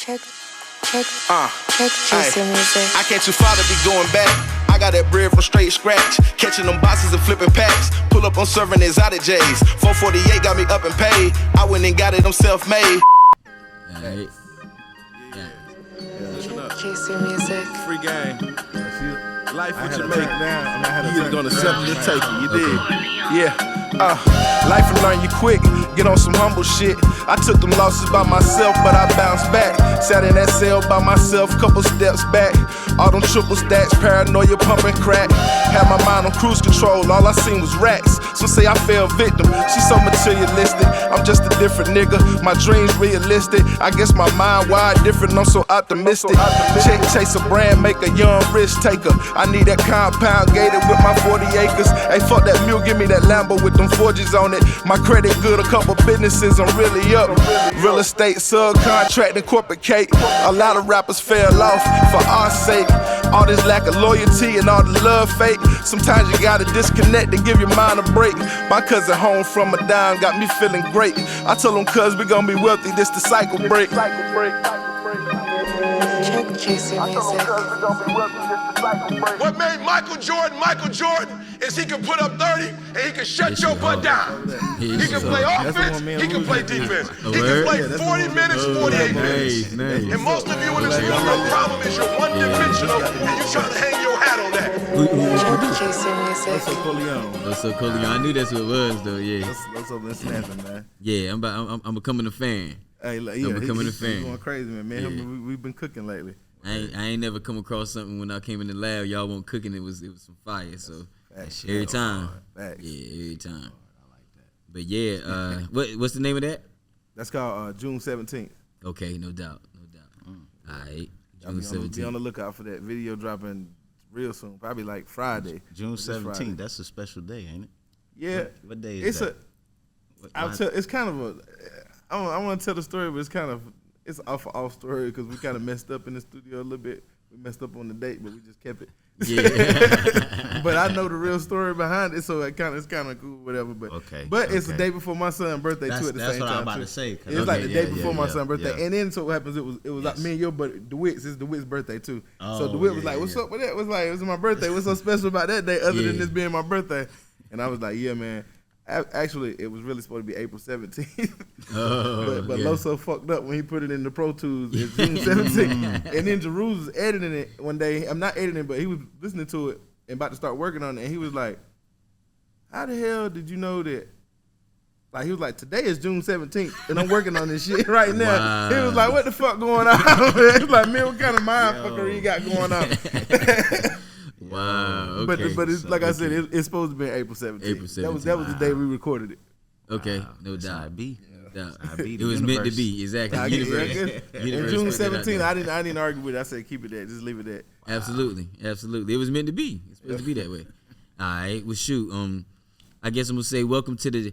Check Jason music. I can't too far to be going back. I got that bread from straight scratch. Catching them boxes and flipping packs. Pull up on serving exotic J's. 448 got me up and paid. I went and got it, I'm self-made. Alright. Check Jason music. Free game. Life what you make. You either gonna accept it or take it. You did. Yeah. Life and learn you quick, get on some humble shit. I took them losses by myself, but I bounced back. Sat in that cell by myself, couple steps back. All them triple stacks, paranoia pumping crack. Had my mind on cruise control, all I seen was racks. Some say I fell victim, she so materialistic. I'm just a different nigga, my dreams realistic. I guess my mind wide different, I'm so optimistic. Check chase a brand, make a young risk taker. I need that compound gated with my 40 acres. Hey, fuck that mule, give me that Lambo with them forges on it. My credit good, a couple businesses, I'm really up. Real estate, subcontracting, corporate cake. A lot of rappers fell off for our sake. All this lack of loyalty and all the love fake. Sometimes you gotta disconnect and give your mind a break. My cousin home from a dime got me feeling great. I told him cuz we gon' be wealthy, this the cycle break. Check Jason music. What made Michael Jordan is he can put up 30 and he can shut your butt down. He can play offense, he can play defense. He can play 40 minutes, 48 minutes. And most of you in this room, your problem is you're one-dimensional and you trying to hang your hat on that. Check Jason music. That's So Coleon, I knew that's what it was though. Yeah. What's up, let's snapping, man. Yeah, I'm becoming a fan. Hey, yeah, I'm becoming a he's fan. going crazy, man. Yeah. We've been cooking lately. I ain't never come across something when I came in the lab. Y'all weren't cooking. It was some fire. So every time, yeah, every time. I like that. But yeah, what's the name of that? That's called June 17th. Okay, no doubt. All right, June 17th. Be on the lookout for that video dropping real soon, probably like Friday. June 17th. That's a special day, ain't it? Yeah. What day is that? It's kind of a. I want to tell the story, but it's off story because we kind of messed up in the studio a little bit. We messed up on the date, but we just kept it. Yeah. But I know the real story behind it, so it's kind of cool, whatever. But it's the day before my son's birthday too. At the same time, that's what I'm about to say. It's like the day before my son's birthday, yeah. and then so what happens? It was like me and your buddy DeWitt's. It's DeWitt's birthday too. So DeWitt was like, "What's up with that?" It was my birthday. What's so special about that day other than this being my birthday? And I was like, "Yeah, man." Actually, it was really supposed to be April 17th, but Loso fucked up when he put it in the Pro Tools. It's June 17th, and then Jerusalem was editing it one day. I'm not editing, but he was listening to it and about to start working on it, and he was like, "How the hell did you know that?" Like he was like, "Today is June 17th, and I'm working on this shit right now." Wow. He was like, "What the fuck going on?" He was like, "Man, what kind of mind fuckery you got going on?" Wow. Okay. But it's, like I said, it's supposed to be April 17th. April 17th. That was the day we recorded it. Okay, no It's doubt. IB. It was meant to be, exactly. And Universe June put that out 17th, there. I didn't argue with it. I said keep it there. Just leave it there. Absolutely. It was meant to be. It's supposed to be that way. All right. Well, shoot. I guess I'm gonna say welcome to the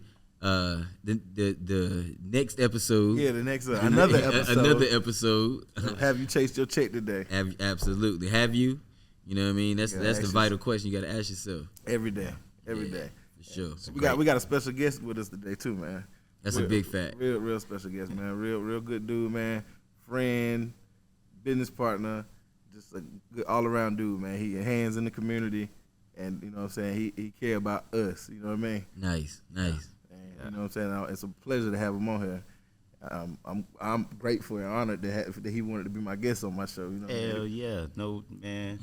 next episode. Yeah, the next another episode. Another episode. Have you chased your check today? Absolutely. Have you? You know what I mean? That's the vital question you got to ask yourself. Every day. For sure. So we got a special guest with us today too, man. That's a big fact. Real special guest, man. Real good dude, man. Friend, business partner, just a good all around dude, man. He hands in the community, and you know what I'm saying. He care about us. You know what I mean? Nice. And, you know what I'm saying. It's a pleasure to have him on here. I'm grateful and honored that he wanted to be my guest on my show. You know, Hell yeah, no man.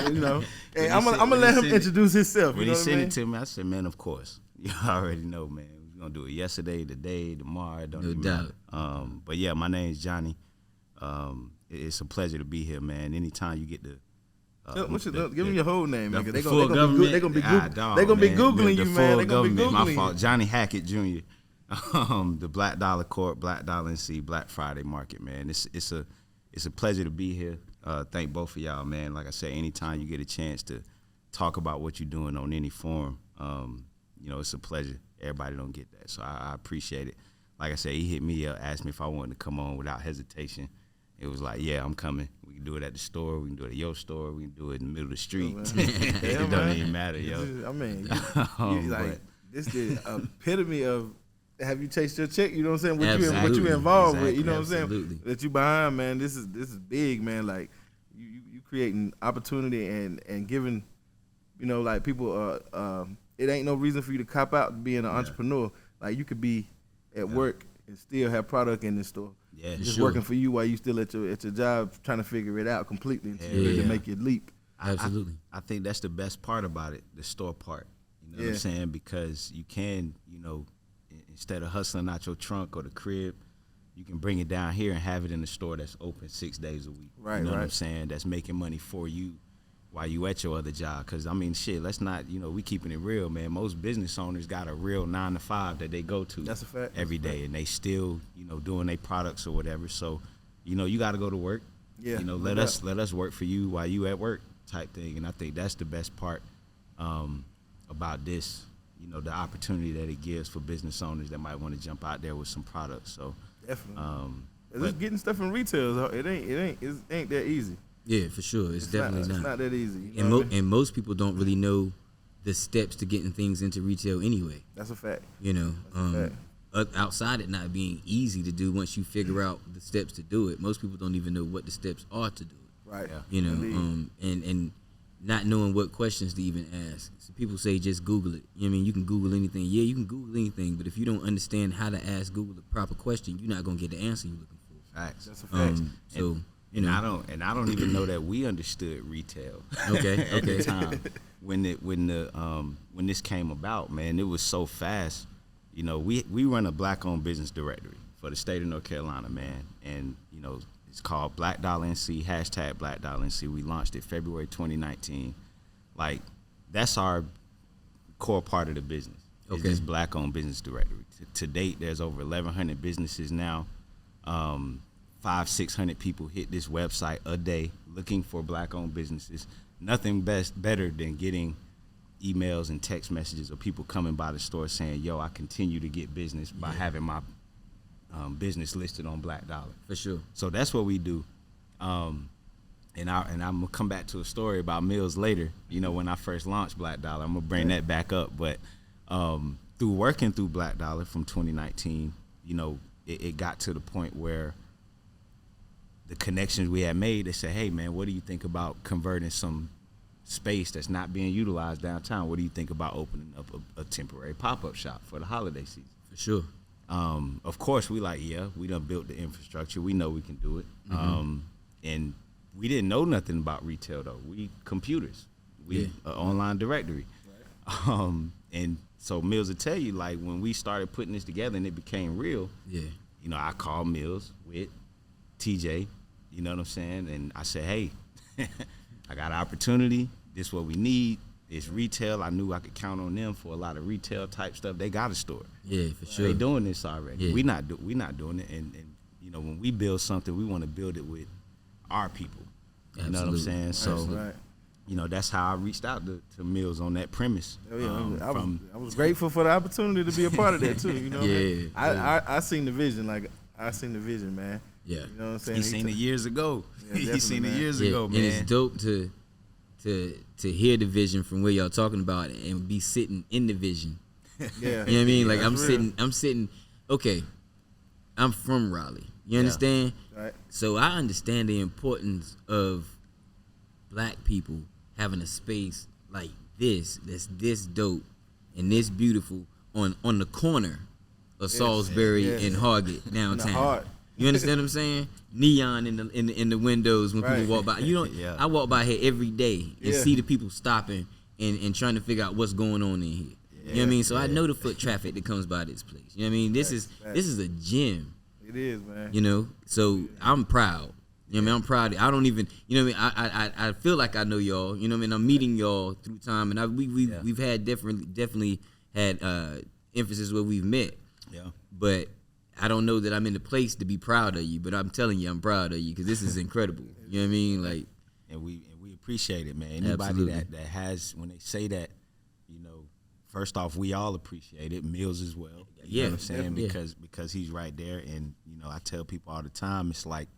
You know, hey, I'm gonna let him introduce himself. When you know he sent what I mean? it to me, I said, "Man, of course, you already know, man. We're gonna do it yesterday, today, tomorrow. Don't No even doubt. matter." But yeah, my name's Johnny. It's a pleasure to be here, man. Anytime you get to. Give me your whole name, nigga. They full gonna be googling you, man. They gonna be googling My you. fault. Johnny Hackett Jr. The Black Dollar Court, Black Dollar NC, Black Friday Market, man. It's a pleasure to be here. Thank both of y'all, man. Like I said, anytime you get a chance to talk about what you're doing on any forum, you know, it's a pleasure. Everybody don't get that, so I appreciate it. Like I said, he hit me up, asked me if I wanted to come on without hesitation. It was like, yeah, I'm coming. We can do it at the store. We can do it at your store. We can do it in the middle of the street. It don't even matter, yo. This is the epitome of have you chased your check? You know what I'm saying? What Absolutely. you involved with? Exactly. You know what I'm Absolutely. saying? That you behind, man. This is big, man. Like you creating opportunity and giving, you know, like people. It ain't no reason for you to cop out being an entrepreneur. Like you could be at work and still have product in the store. Yeah, just working for you while you still at your job trying to figure it out completely to make your leap. Absolutely. I think that's the best part about it, the store part. You know what I'm saying? Because you can, you know, instead of hustling out your trunk or the crib, you can bring it down here and have it in the store that's open 6 days a week. Right, you know what I'm saying? That's making money for you while you at your other job. Because, I mean, shit, let's not, you know, we keeping it real, man. Most business owners got a real 9 to 5 that they go to That's a fact. every day, and they still, you know, doing their products or whatever. So, you know, you got to go to work. Yeah, You know, let us work for you while you at work type thing. And I think that's the best part about this, you know, the opportunity that it gives for business owners that might want to jump out there with some products. So definitely. Just getting stuff in retail, it ain't that easy. Yeah, for sure. It's definitely It's not. not that easy. You know what I mean? And most people don't really know the steps to getting things into retail anyway. That's a fact. You know, That's a fact. outside it not being easy to do once you figure out the steps to do it, most people don't even know what the steps are to do it. Right. Yeah. You know, Indeed. and not knowing what questions to even ask. So people say just Google it. You know what I mean? You can Google anything. Yeah, you can Google anything, but if you don't understand how to ask Google the proper question, you're not gonna get the answer you're looking for. facts. That's a fact. So you know, I don't even know that we understood retail. Okay, At the okay. time when this came about, man, it was so fast. You know, we run a black-owned business directory for the state of North Carolina, man, and you know it's called Black Dollar NC #Black Dollar NC. We launched it February 2019. Like that's our core part of the business. Is Okay. this black-owned business directory. To date, there's over 1,100 businesses now. 500-600 people hit this website a day looking for black-owned businesses. Nothing better than getting emails and text messages of people coming by the store saying, "Yo, I continue to get business by having my business listed on Black Dollar." For sure. So that's what we do. And I'm gonna come back to a story about Mills later. You know, when I first launched Black Dollar, I'm gonna bring that back up. But through working through Black Dollar from 2019, you know, it got to the point where the connections we had made, they said, "Hey man, what do you think about converting some space that's not being utilized downtown? What do you think about opening up a temporary pop-up shop for the holiday season?" For sure. Of course, we done built the infrastructure. We know we can do it. And we didn't know nothing about retail though. We computers. We online directory. Right. And so Mills will tell you, like when we started putting this together and it became real, you know, I called Mills with TJ, you know what I'm saying? And I said, "Hey, I got an opportunity. This is what we need. It's retail. I knew I could count on them for a lot of retail type stuff. They got a store. Yeah, for sure. They doing this already. Yeah. We not doing it. And you know, when we build something, we want to build it with our people. You know what I'm Absolutely. saying? So, Right. you know, that's how I reached out to Mills on that premise. Oh, yeah. I was grateful for the opportunity to be a part of that too. You know, I seen the vision. Like I seen the vision, man. Yeah. You know what I'm saying? He seen it years ago. Yeah, He seen it definitely, years Yeah, ago, and man. it's dope to hear the vision from where y'all talking about and be sitting in the vision. Yeah. You know what I mean? Like That's I'm sitting. Okay, I'm from Raleigh. You understand? Right. So I understand the importance of black people having a space like this that's this dope and this beautiful on the corner of Salisbury and Hargett downtown. heart. You understand what I'm saying? Neon in the windows when Right. people walk by. You don't. Yeah. I walk by here every day and Yeah. see the people stopping and trying to figure out what's going on in here. You know what I mean? So I know the foot traffic that comes by this place. You know what I mean? This is a gym. It is, man. You know, so I'm proud. You know what I mean? I'm proud. I don't even, you know what I mean? I feel like I know y'all. You know what I mean? I'm meeting y'all through time, and we've had definitely had emphasis where we've met. Yeah. But I don't know that I'm in the place to be proud of you. But I'm telling you, I'm proud of you because this is incredible. You know what I mean? Like, And we appreciate it, man. Anybody Absolutely. that has, when they say that, you know, first off, we all appreciate it. Mills as well. You know what I'm saying? definitely. Because he's right there. And, you know, I tell people all the time, it's like,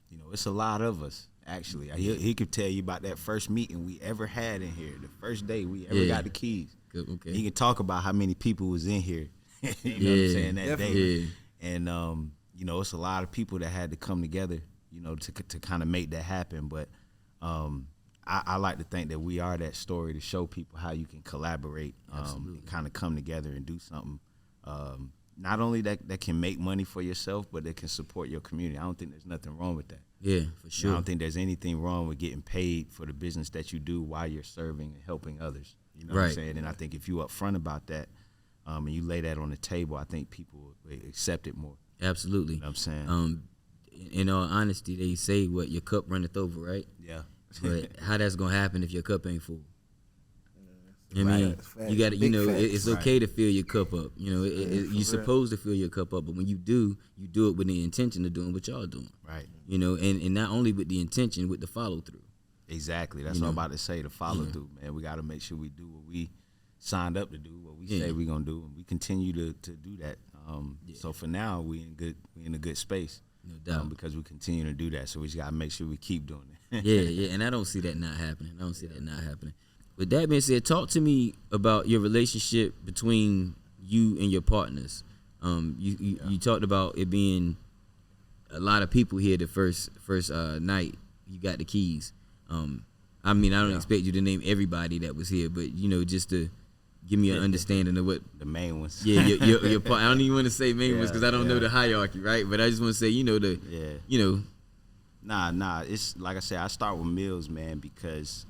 you know, it's a lot of us, actually. He could tell you about that first meeting we ever had in here, the first day we ever got the keys. Good, okay. He can talk about how many people was in here you know what I'm saying, that definitely. day. And you know, it's a lot of people that had to come together, you know, to kind of make that happen. But I like to think that we are that story to show people how you can collaborate, and kind of come together and do something. Not only that can make money for yourself, but that can support your community. I don't think there's nothing wrong with that. Yeah, for sure. I don't think there's anything wrong with getting paid for the business that you do while you're serving and helping others. You know what I'm saying? And I think if you upfront about that, and you lay that on the table, I think people will accept it more. Absolutely. You know what I'm saying? In all honesty, they say what your cup runneth over, right? Yeah. But how that's gonna happen if your cup ain't full? I Right. mean, Facts. you got to, you Big know, facts. it's okay to fill your cup up. You know, you're supposed to fill your cup up, but when you do it with the intention of doing what y'all doing. Right. You know, and not only with the intention, with the follow through. Exactly. That's You what I'm know? about to say, the follow through, man. We got to make sure we do what we signed up to do, what we say we're going to do, and we continue to do that. So for now, we in a good space. No doubt. Because we continue to do that. So we just got to make sure we keep doing it. Yeah, and I don't see that not happening. With that being said, talk to me about your relationship between you and your partners. You talked about it being a lot of people here the first night you got the keys. I mean, I don't expect you to name everybody that was here, but you know, just to give me an understanding of what The main ones. Yeah, your part. I don't even want to say main ones because I don't know the hierarchy, right? But I just want to say, you know, you know. Nah. It's like I said, I start with Mills, man, because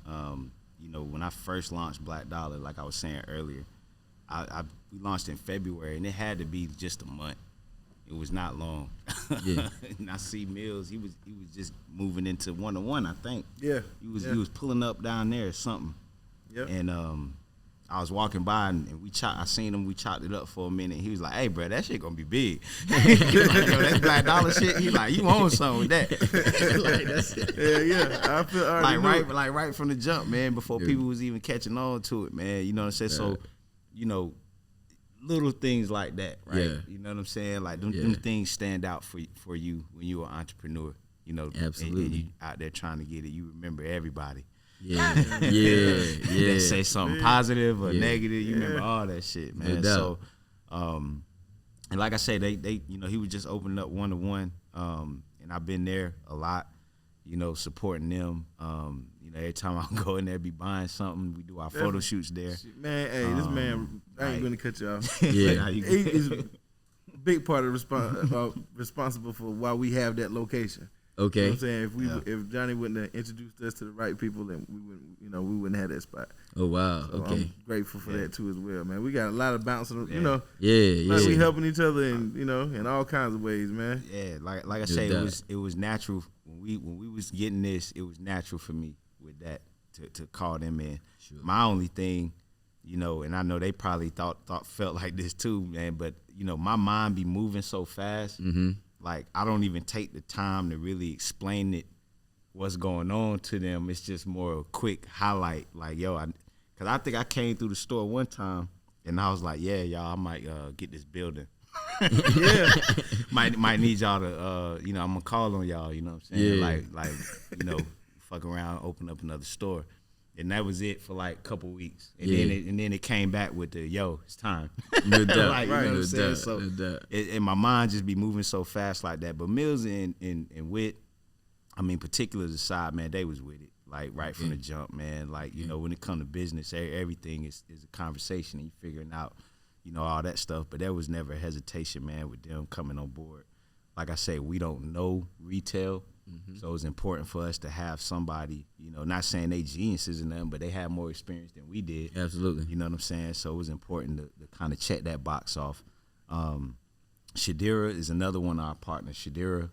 you know, when I first launched Black Dollar, like I was saying earlier, we launched in February, and it had to be just a month. It was not long. Yeah. And I see Mills, he was just moving into 101, I think. Yeah. He was pulling up down there or something. Yep. And I was walking by and I seen him, we chopped it up for a minute. He was like, "Hey, bro, that shit gonna be big." He was like, "Yo, that Black Dollar shit." He like, "You own something with that." Like, that's it. Yeah. I feel already right from the jump, man, before people was even catching on to it, man. You know what I'm saying? So, you know, little things like that, right? Yeah. You know what I'm saying? Like them things stand out for you when you're an entrepreneur. You know, Absolutely. And you out there trying to get it. You remember everybody. Yeah. They say something positive or negative. You remember all that shit, man. No doubt. So, and like I say, they you know, he was just opening up 101, and I've been there a lot, you know, supporting them. You know, every time I go in there, be buying something. We do our photo shoots there. Man, hey, this man, I ain't gonna cut you off. Yeah. He's a big part of responsible for why we have that location. Okay. You know what I'm saying? If Johnny wouldn't have introduced us to the right people, then we wouldn't have that spot. Oh wow. So Okay. I'm grateful for that too as well, man. We got a lot of bouncing, you know. Yeah. Like we helping each other and in all kinds of ways, man. Yeah, like I say, it was natural when we was getting this. It was natural for me with that to call them in. Sure. My only thing, you know, and I know they probably felt like this too, man. But you know, my mind be moving so fast. Mm-hmm. Like I don't even take the time to really explain what's going on to them. It's just more a quick highlight. Like, yo, cause I think I came through the store one time and I was like, yeah, y'all, I might get this building. Yeah. might need y'all to you know, I'm gonna call on y'all, you know what I'm saying? Yeah. Like, you know, fuck around, open up another store. And that was it for like a couple weeks. And then it came back with the, yo, it's time. No doubt. Like, you know what I'm saying? Doubt. So No doubt. and my mind just be moving so fast like that. But Mills and Wit, I mean, particulars aside, man, they was with it. Like right from the jump, man. Like, you know, when it come to business, everything is a conversation and you figuring out, you know, all that stuff. But there was never hesitation, man, with them coming on board. Like I say, we don't know retail. Mm-hmm. So it's important for us to have somebody, you know, not saying they geniuses in them, but they have more experience than we did. Absolutely. You know what I'm saying? So it was important to kind of check that box off. Shadira is another one of our partners. Shadira,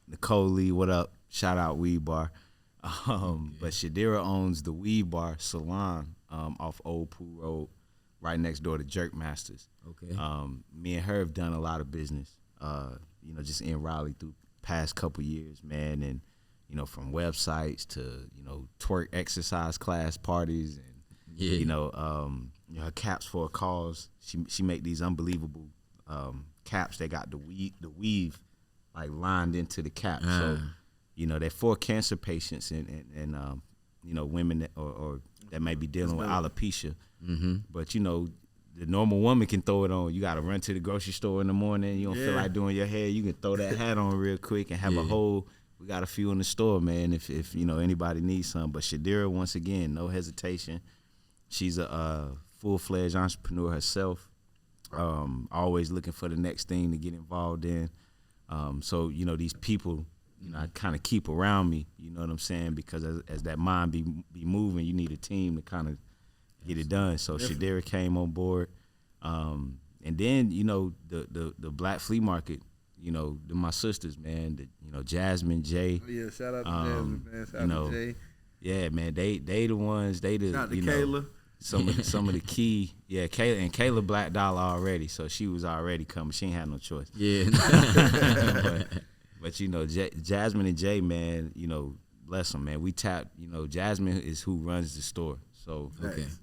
Nicole Lee, what up? Shout out Weed Bar. But Shadira owns the Weed Bar Salon off Old Pool Road, right next door to Jerk Masters. Okay. Me and her have done a lot of business, you know, just in Raleigh through past couple years, man, and you know, from websites to, you know, twerk exercise class parties and you know, her caps for a cause. She make these unbelievable caps. They got the weave like lined into the cap. So, you know, they're for cancer patients and you know, women that or that may be dealing with alopecia. Mm-hmm. But you know, the normal woman can throw it on. You got to run to the grocery store in the morning. You don't feel like doing your hair. You can throw that hat on real quick and have a whole. We got a few in the store, man. If you know anybody needs some. But Shadira, once again, no hesitation. She's a full-fledged entrepreneur herself. Always looking for the next thing to get involved in. So you know these people, you know, I kind of keep around me. You know what I'm saying? Because as that mind be moving, you need a team to kind of get it done. So Shadira came on board, and then you know the Black Flea Market. You know, my sisters, man. You know, Jasmine, Jay. Oh, yeah, shout out to Jasmine, man. Shout out to Jay. Yeah, man. They the ones. They the shout out to you Kayla. know some of the key. Yeah, Kayla Black Dollar already. So she was already coming. She ain't had no choice. Yeah. but you know, Jasmine and Jay, man. You know, bless them, man. We tap. You know, Jasmine is who runs the store. So,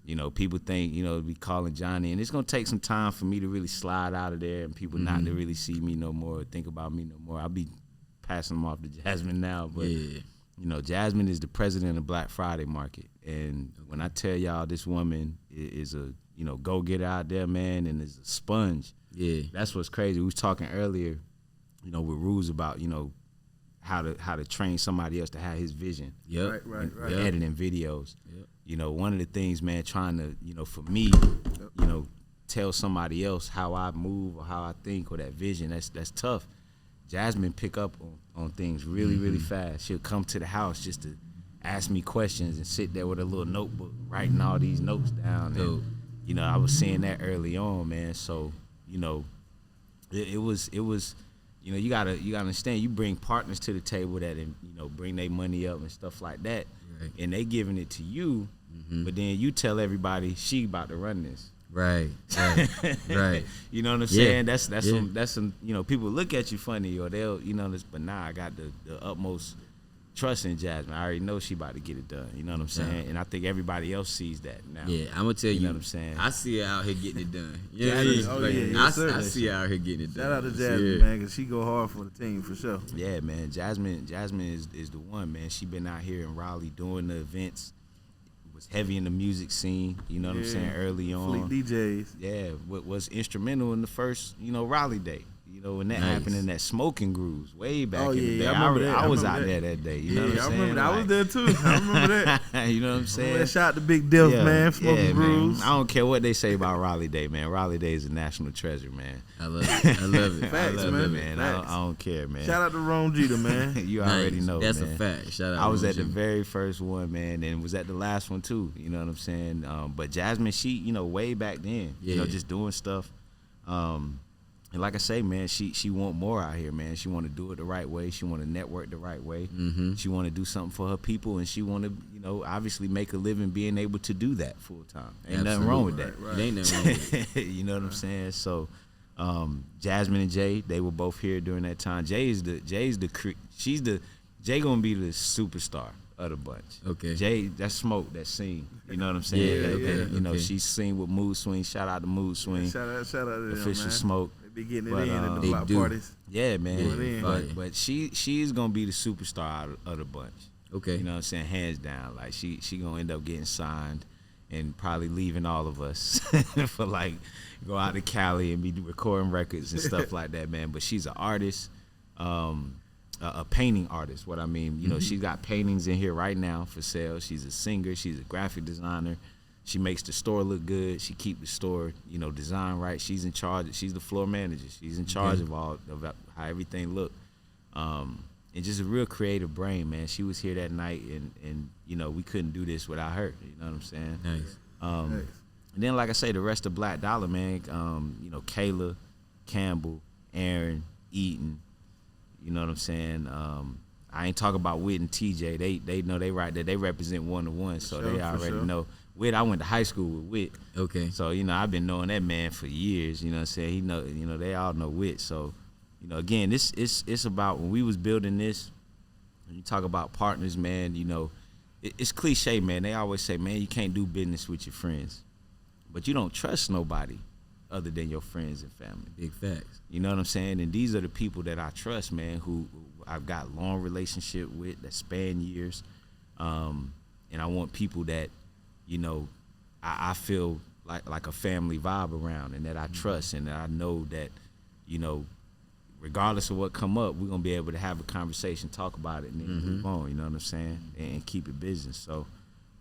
you know, people think, you know, we calling Johnny, and it's gonna take some time for me to really slide out of there, and people not to really see me no more, or think about me no more. I'll be passing them off to Jasmine now, but you know, Jasmine is the president of Black Friday Market, and when I tell y'all, this woman is a go getter out there, man, and is a sponge. Yeah, that's what's crazy. We was talking earlier, you know, with Rules about how to train somebody else to have his vision. Yep. Right. Editing videos. Yep. You know, one of the things, man, trying to, you know, for me, you know, tell somebody else how I move or how I think or that vision, that's tough. Jasmine pick up on things really fast. She'll come to the house just to ask me questions and sit there with a little notebook writing all these notes down. And, you know, I was seeing that early on, man. So, you know, it was you know, you gotta understand, you bring partners to the table that, you know, bring their money up and stuff like that, and they giving it to you, but then you tell everybody she about to run this. Right. You know what I'm saying? That's some you know, people look at you funny or they'll, you know, but nah, I got the utmost trust in Jasmine. I already know she about to get it done. You know what I'm saying? And I think everybody else sees that now. Yeah, I'm gonna tell you. You know what I'm saying? I see her out here getting it done. Yeah, I see her out here getting it done. Shout out to Jasmine, man, because she go hard for the team for sure. Yeah, man. Jasmine is the one, man. She been out here in Raleigh doing the events. Was heavy in the music scene. You know what I'm saying? Early on. Fleet DJs. Yeah, was instrumental in the first, you know, Raleigh day. You know, when that happened in that Smoking Grooves way back in the day. I was out there that day. You know what I'm saying? I remember that. I was there too. I remember that. You know what I'm saying? Shout out to Big Dilf, man. Smoking Grooves. Man. I don't care what they say about Raleigh Day, man. Raleigh Day is a national treasure, man. I love it. I love it. Facts, man. I don't care, man. Shout out to Ron Jeter, man. You already know, that's man. a fact. Shout out. I was at the very first one, man, and was at the last one too. You know what I'm saying? But Jasmine, she, you know, way back then, you know, just doing stuff. And like I say, man, she want more out here, man. She want to do it the right way. She want to network the right way. She want to do something for her people, and she want to, you know, obviously make a living being able to do that full time. Ain't nothing wrong with that. Right. Ain't nothing wrong with it. You know what I'm saying? So, Jasmine and Jay, they were both here during that time. Jay gonna be the superstar of the bunch. Okay. Jay, that's Smoke, that scene. You know what I'm saying? You know, she sing with Mood Swing. Shout out to Mood Swing. Shout out to them, Official man. Smoke. Be getting it in at the block parties. Yeah, man. But she's gonna be the superstar of the bunch. Okay. You know what I'm saying? Hands down. Like she gonna end up getting signed and probably leaving all of us for like go out to Cali and be recording records and stuff like that, man. But she's an artist, a painting artist. What I mean, you know, she's got paintings in here right now for sale. She's a singer, she's a graphic designer. She makes the store look good. She keep the store, you know, designed right. She's in charge. She's the floor manager. She's in charge of how everything look. And just a real creative brain, man. She was here that night, and you know, we couldn't do this without her. You know what I'm saying? Nice. And then, like I say, the rest of Black Dollar, man. You know, Kayla, Campbell, Aaron, Eaton. You know what I'm saying? I ain't talking about Whit and TJ. They know they right there. They represent 1-to-1, so they already know. Whit, I went to high school with Whit. Okay. So, you know, I've been knowing that man for years. You know what I'm saying? He know, you know, they all know Whit. So, you know, again, it's about when we was building this, when you talk about partners, man, you know, it's cliche, man. They always say, man, you can't do business with your friends. But you don't trust nobody other than your friends and family. Big facts. You know what I'm saying? And these are the people that I trust, man, who I've got long relationship with that span years. And I want people that, you know, I feel like a family vibe around, and that I trust, and that I know that, you know, regardless of what come up, we're gonna be able to have a conversation, talk about it, and then move on. You know what I'm saying? And keep it business. So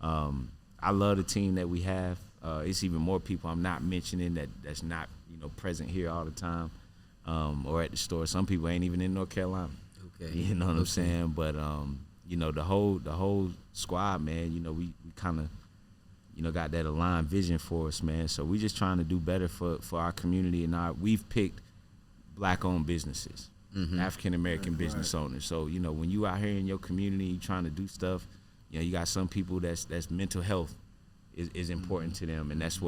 I love the team that we have. It's even more people I'm not mentioning that's not, you know, present here all the time, or at the store. Some people ain't even in North Carolina. Okay. You know what I'm saying? But you know, the whole squad, man, you know, we kind of, you know, got that aligned vision for us, man. So we just trying to do better for our community, and we've picked Black-owned businesses, African-American business owners. So, you know, when you out here in your community, you trying to do stuff, you know, you got some people that's mental health is important to them, and that's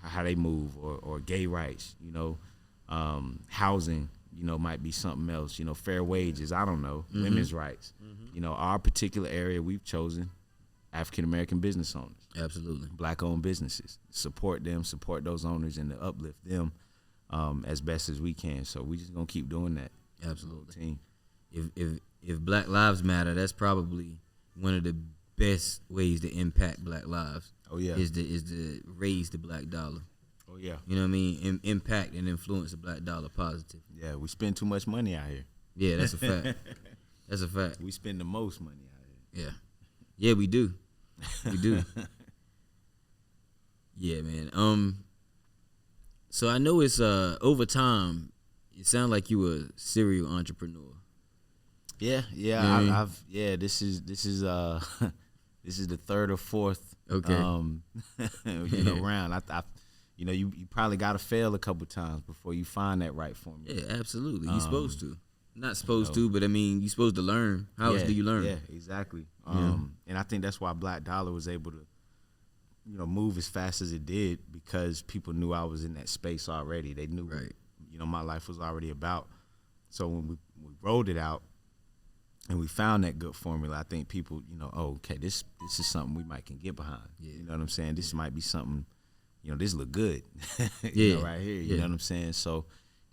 how they move, or gay rights, you know, housing, you know, might be something else, you know, fair wages, I don't know, women's rights. You know, our particular area we've chosen African-American business owners. Absolutely. Black-owned businesses. Support them, support those owners, and to uplift them as best as we can. So we just gonna keep doing that. Absolutely. Team. If Black Lives Matter, that's probably one of the best ways to impact Black lives. Oh yeah. Is to raise the Black dollar. Oh yeah. You know what I mean? Impact and influence the Black dollar positive. Yeah, we spend too much money out here. Yeah, that's a fact. That's a fact. We spend the most money out here. Yeah. Yeah, we do. We do. Yeah, man. So I know it's over time. It sounds like you a serial entrepreneur. Yeah. Yeah, This is this is the third or fourth. Okay. You know, round. I you know, you probably got to fail a couple times before you find that right formula. Yeah, absolutely. You're supposed to. Not supposed to, but I mean, you're supposed to learn. How else do you learn? Yeah, exactly. And I think that's why Black Dollar was able to, you know, move as fast as it did, because people knew I was in that space already. They knew, Right. you know, my life was already about. So when we rolled it out and we found that good formula, I think people, you know, oh, okay, this is something we might can get behind. Yeah. You know what I'm saying? This might be something, you know, this look good. You Yeah. know, right here. You Yeah. know what I'm saying? So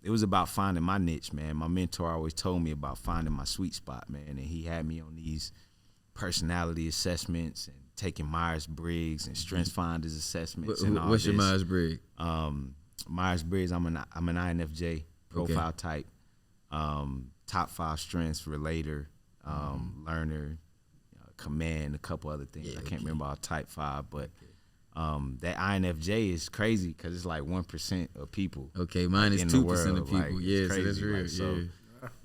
it was about finding my niche, man. My mentor always told me about finding my sweet spot, man. And he had me on these personality assessments and taking Myers-Briggs and Strengths Finders assessments and all What's this. your Myers-Briggs? Myers-Briggs, I'm an INFJ profile type. Top 5 strengths, relator, learner, command, a couple other things. Yeah, I can't remember all type 5, but that INFJ is crazy because it's like 1% of people. Okay, mine is in 2% the world. of people. Like, it's Yeah, so crazy. that's real. Like, so,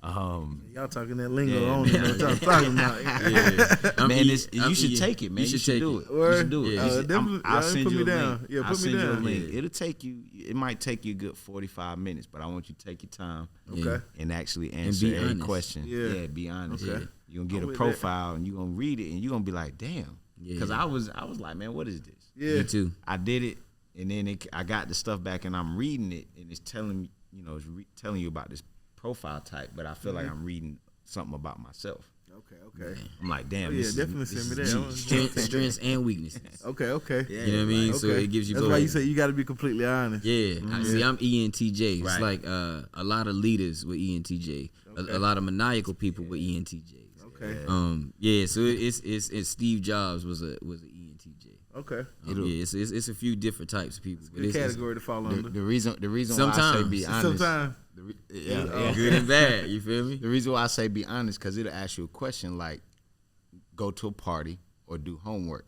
Y'all talking that lingo. Yeah, I don't know what y'all talking about. yeah. man, you should take it, man. You should do it. You should do it. Yeah, definitely. I'll send put you me a down. link. Yeah, I'll put me send you a down. link. It'll take you. It might take you a good 45 minutes, but I want you to take your time. Okay. And actually answer be every honest. question. Yeah. Be honest. Okay. You're gonna I'm get a with profile and you're gonna read it and you're gonna be like, damn. Yeah. Because I was like, man, what is this? Yeah. Me too. I did it, and then I got the stuff back, and I'm reading it, and it's telling me, you know, telling you about this profile type, but I feel like I'm reading something about myself. Okay. I'm like, damn. Oh, yeah, this is- definitely this send me is that. me. I wanna- Strengths and weaknesses. Okay. Yeah, You know what I mean? like, So Okay. it gives you That's both. why you say you got to be completely honest. Yeah, I see. I'm ENTJ. It's Right. like a lot of leaders with ENTJ. A lot of maniacal people with ENTJs. Okay. Yeah. So it's Steve Jobs was a ENTJ. Okay. Yeah. It's a few different types of people. But Good category to fall under. The reason why I say Sometimes. be honest. Sometimes. Yeah. good and bad. You feel me? The reason why I say be honest, because it'll ask you a question like, go to a party or do homework.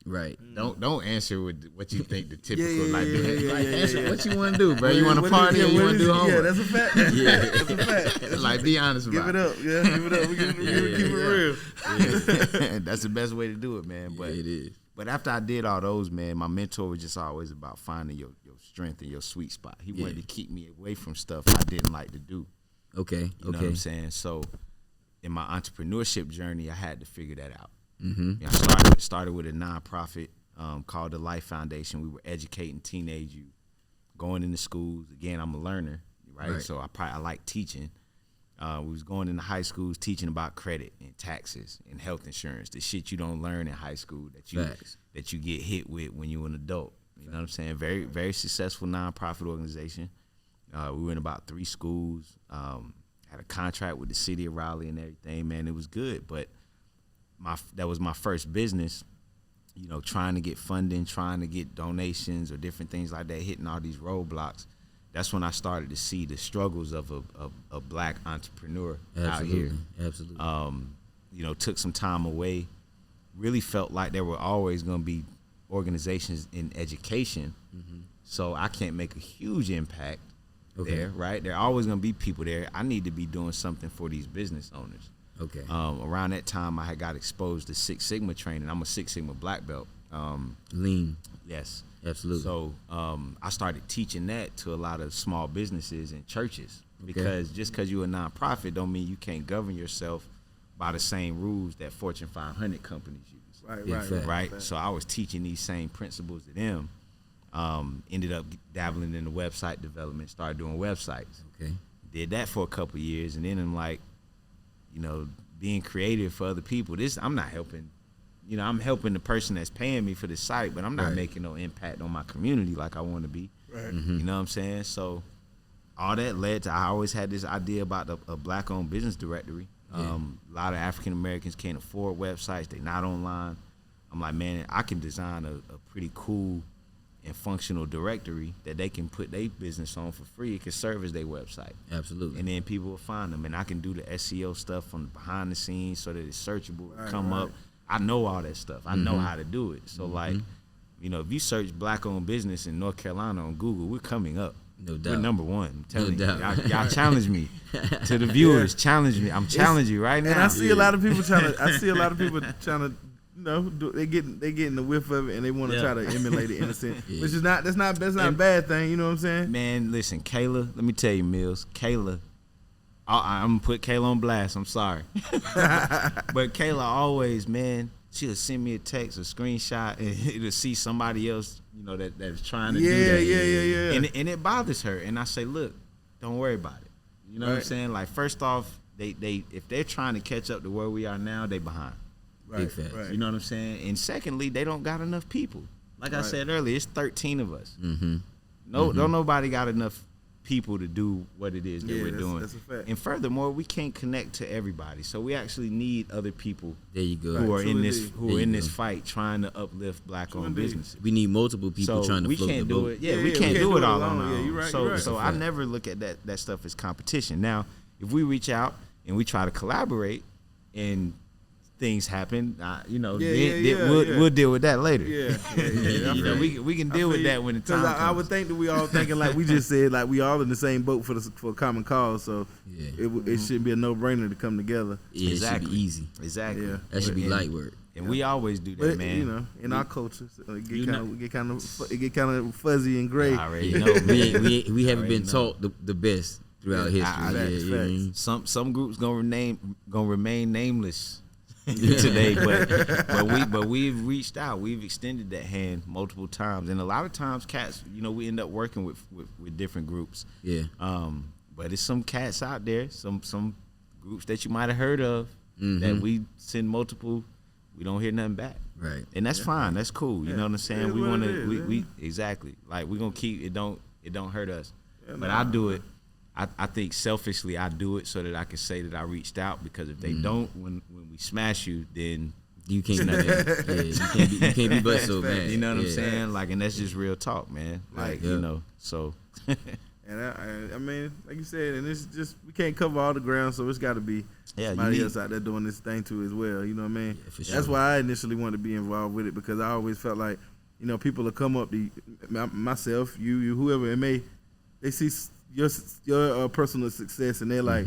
Right. Don't answer with what you think the typical Yeah. answer what you want to do, bro. You want to What party is- or you what want to is do it? homework? Yeah, that's a fact. That's a fact. Like, be honest Give about it up. Yeah, give it up. We keep it real. That's the best way to do it, man. But it is. But after I did all those, man, my mentor was just always about finding your strength and your sweet spot. He wanted to keep me away from stuff I didn't like to do. Okay. You know what I'm saying? So in my entrepreneurship journey, I had to figure that out. Mm-hmm. You know, I started with a nonprofit called the Life Foundation. We were educating teenage youth, going into schools. Again, I'm a learner, right? So I like teaching. We was going into high schools teaching about credit and taxes and health insurance, the shit you don't learn in high school that you get hit with when you're an adult. You know what I'm saying? Very, very successful nonprofit organization. We were in about 3 schools. Had a contract with the city of Raleigh and everything. Man, it was good. But that was my first business. you know, trying to get funding, trying to get donations or different things like that, hitting all these roadblocks, that's when I started to see the struggles of a black entrepreneur out here. Absolutely. You know, took some time away, really felt like there were always going to be organizations in education, so I can't make a huge impact there, right? There are always going to be people there. I need to be doing something for these business owners. Okay. Around that time, I had got exposed to Six Sigma training. I'm a Six Sigma black belt. Lean. Yes. Absolutely. So I started teaching that to a lot of small businesses and churches, because just because you're a nonprofit don't mean you can't govern yourself by the same rules that Fortune 500 companies use. Right. So I was teaching these same principles to them. Ended up dabbling in the website development, started doing websites. Okay. Did that for a couple of years, and then I'm like, you know, being creative for other people. I'm not helping. You know, I'm helping the person that's paying me for the site, but I'm not making no impact on my community like I want to be. Right. You know what I'm saying? So all that led to, I always had this idea about a black-owned business directory. A lot of African Americans can't afford websites. They're not online. I'm like, man, I can design a pretty cool and functional directory that they can put their business on for free. It can serve as their website. Absolutely. And then people will find them. And I can do the SEO stuff from behind the scenes so that it's searchable, come up. I know all that stuff. I know how to do it. So like, you know, if you search black-owned business in North Carolina on Google, we're coming up. No doubt. We're number one. I'm telling you. doubt. Y'all challenge me. To the viewers, challenge me. I'm challenging you right now. And I see a lot of people trying to, you know, they getting the whiff of it, and they want to try to emulate it in a sense, which is that's not a bad thing. You know what I'm saying? Man, listen, Kayla. Let me tell you, Mills. Kayla. I'm gonna put Kayla on blast. I'm sorry, but Kayla always, man, she'll send me a text, a screenshot, and it'll see somebody else, you know, that's trying to do that. Yeah. And it bothers her, and I say, look, don't worry about it. You know what I'm saying? Like, first off, they if they're trying to catch up to where we are now, they behind. Big facts. You know what I'm saying? And secondly, they don't got enough people. Like I said earlier, it's 13 of us. Don't nobody got enough people to do what it is that we're doing. That's a fact. And furthermore, we can't connect to everybody, so we actually need other people. There you go. Who are in this fight trying to uplift black-owned businesses. We need multiple people trying to float the boat. We can't do it all on our own. You're right, So I never look at that stuff as competition. Now, if we reach out and we try to collaborate and things happen, you know, we'll deal with that later. You know, we can deal with that when the time comes. I would think that we all thinking, like we just said, like we all in the same boat for a common cause. So it should be a no-brainer to come together. Yeah, it should be easy. Exactly. Yeah. That should be light work. And we always do that, man. You know, in our culture, it get kind of fuzzy and gray. I already know. we haven't been taught the best throughout history. Some groups gonna remain nameless today, but we've reached out. We've extended that hand multiple times, and a lot of times, cats, you know, we end up working with different groups. Yeah. But it's some cats out there, some groups that you might have heard of that we send multiple. We don't hear nothing back. Right. And that's fine. That's cool. You know what I'm saying? We want to. We exactly. Like, we're gonna keep it. Don't hurt us. But I do it. I think selfishly I do it so that I can say that I reached out, because if they don't, when we smash you, then you can't you can't be but so bad. You know what I'm saying? Like, and that's just real talk, man. Like, you know, so. And I mean, like you said, and it's just, we can't cover all the ground, so it's got to be somebody else out there doing this thing too as well. You know what I mean? Yeah, for sure. That's why I initially wanted to be involved with it, because I always felt like, you know, people will come up to myself, you, whoever it may, they see your personal success, and they're like,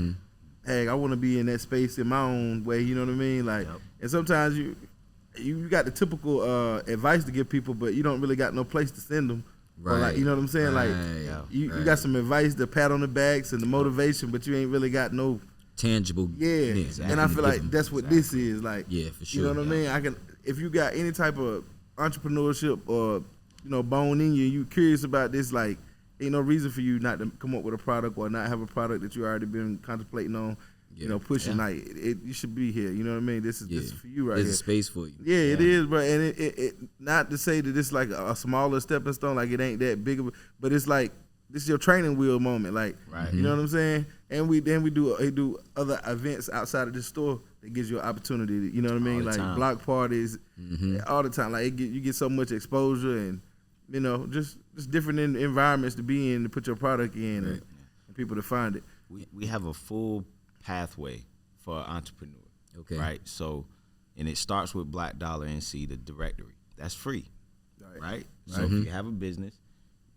hey, I want to be in that space in my own way. You know what I mean? Like, and sometimes you got the typical advice to give people, but you don't really got no place to send them. Right. Or like, you know what I'm saying? Like, you got some advice, the pat on the backs and the motivation, but you ain't really got no tangible. Exactly. And I feel like that's what this is. Like, for sure. You know what I mean? If you got any type of entrepreneurship or, you know, bone in you curious about this, like, ain't no reason for you not to come up with a product or not have a product that you already been contemplating on, you know, pushing. Like, you should be here. You know what I mean? This is for you right here. There's a space for you. Yeah, it is, bro. And it not to say that it's like a smaller stepping stone, like it ain't that big of a, but it's like, this is your training wheel moment. Like, you know what I'm saying? And we do other events outside of this store that gives you an opportunity. You know what I mean? Like time. block parties, all the time. Like you get so much exposure and just different environments to be in to put your product in and people to find it. We have a full pathway for an entrepreneur. Okay. Right. So, and it starts with Black Dollar NC, the directory. That's free. Right. So if you have a business,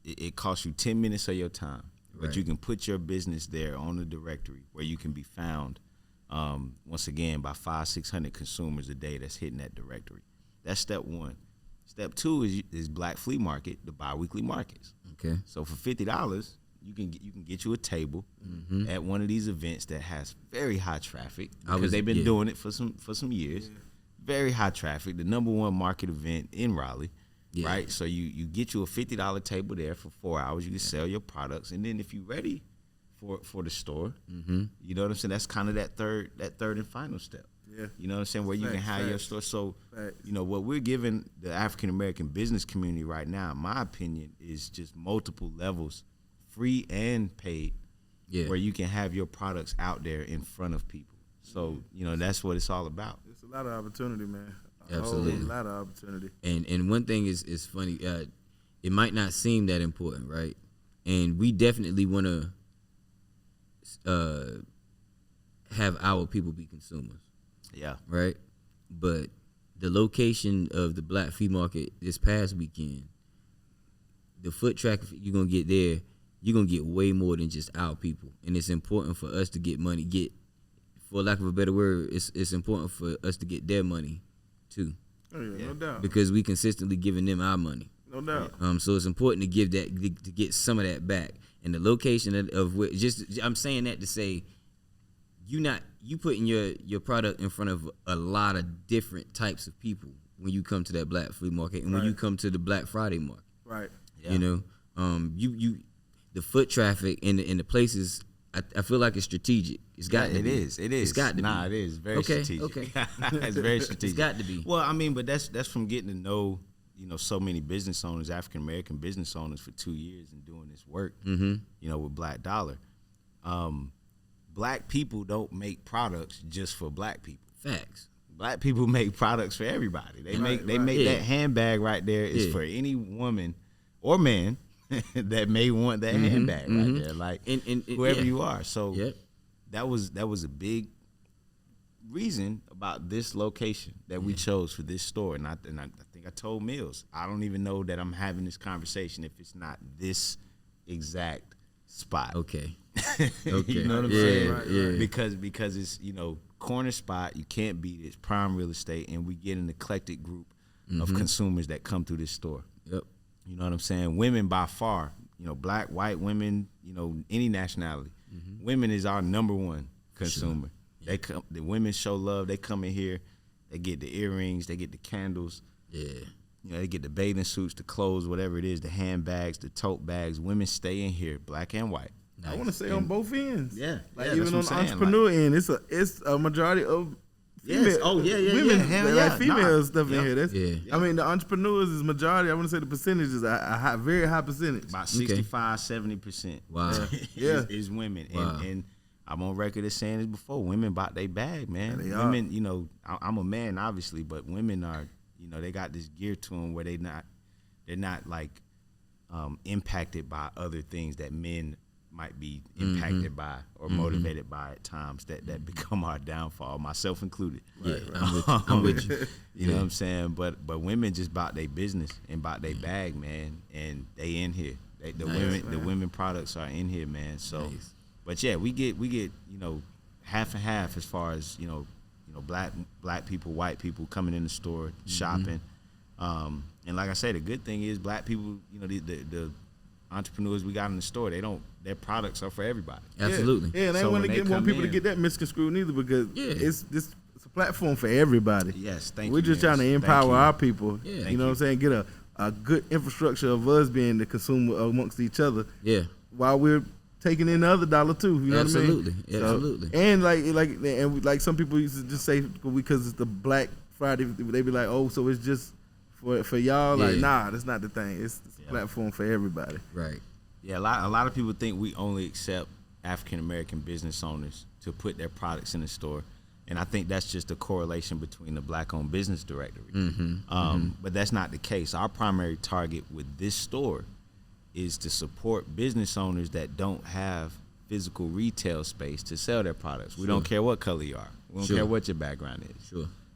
it costs you 10 minutes of your time, but you can put your business there on the directory where you can be found. Once again, by 500-600 consumers a day that's hitting that directory. That's step one. Step two is Black Flea Market, the biweekly markets. Okay. So for $50, you can get you a table at one of these events that has very high traffic because they've been doing it for some years. Very high traffic, the #1 market event in Raleigh. Right, so you get you a $50 table there for 4 hours. You can sell your products, and then if you're ready for the store, you know what I'm saying. That's kind of that third and final step. Yeah, you know what I'm saying, where you can have your store. So what we're giving the African American business community right now, in my opinion, is just multiple levels, free and paid, where you can have your products out there in front of people. So that's what it's all about. It's a lot of opportunity, man. Absolutely. A lot of opportunity. And one thing is funny, it might not seem that important, right? And we definitely want to have our people be consumers. Yeah. Right? But the location of the Black Flea Market this past weekend, the foot traffic you're going to get there, you're going to get way more than just our people. And it's important for us to get money, for lack of a better word, it's important for us to get their money too. Oh yeah, no doubt. Because we consistently giving them our money. No doubt. So it's important to give that, to get some of that back. And the location of which, I'm saying that to say, you putting your product in front of a lot of different types of people when you come to that Black Flea Market and when you come to the Black Friday market. Right. Yeah. You the foot traffic in the places. I feel like it's strategic. It's got to be. It is. It's got to be. It is very strategic. Okay. It's very strategic. It's got to be. Well, I mean, but that's from getting to know, so many business owners, African American business owners, for 2 years and doing this work. With Black Dollar. Black people don't make products just for Black people. Facts. Black people make products for everybody. They make that handbag right there is for any woman or man that may want that handbag right there, like and whoever you are. So that was a big reason about this location that we chose for this store. And I think I told Mills, I don't even know that I'm having this conversation if it's not this exact spot. Okay. You know what I'm saying? Right. Because it's corner spot. You can't beat it. It's prime real estate, and we get an eclectic group of consumers that come through this store. Yep. You know what I'm saying? Women by far, Black, white, women, any nationality. Women is our #1 consumer. Sure. They come, the women show love. They come in here, they get the earrings, they get the candles. Yeah. They get the bathing suits, the clothes, whatever it is, the handbags, the tote bags. Women stay in here, Black and white. Nice. I want to say on both ends. Yeah. Even on the entrepreneur end, it's a majority of female, yes. Oh, yeah. women, Hell female stuff in here. That's, yeah. I mean, the entrepreneurs is majority. I want to say the percentage is a very high percentage. About 65, 70%. Wow. is women. Wow. And I'm on record as saying this before. Women bought their bag, man. Yeah, women, I'm a man, obviously, but women are, they got this gear to them where they're not like impacted by other things that men might be impacted by or motivated by at times that become our downfall, myself included. Right. I'm with you. You know what I'm saying? But women just bought their business and bought their bag, man, and they in here. The women products are in here, man. So, but yeah, we get half and half as far as black people, white people coming in the store shopping. And like I said, the good thing is black people, the entrepreneurs we got in the store, their products are for everybody. Absolutely. Yeah, and I want people to get that misconstrued neither, because it's a platform for everybody. Yes, thank you. We're just trying to empower our people. Yeah. You know what I'm saying? Get a good infrastructure of us being the consumer amongst each other. Yeah. While we're taking in the other dollar too. You know what I mean? Absolutely. And like some people used to just say, because it's the Black Friday, they be like, oh, so it's just for y'all. Like, nah, that's not the thing. It's a platform for everybody. Right. Yeah, a lot of people think we only accept African American business owners to put their products in the store. And I think that's just a correlation between the Black-owned business directory. But that's not the case. Our primary target with this store is to support business owners that don't have physical retail space to sell their products. We don't care what color you are. We don't care what your background is.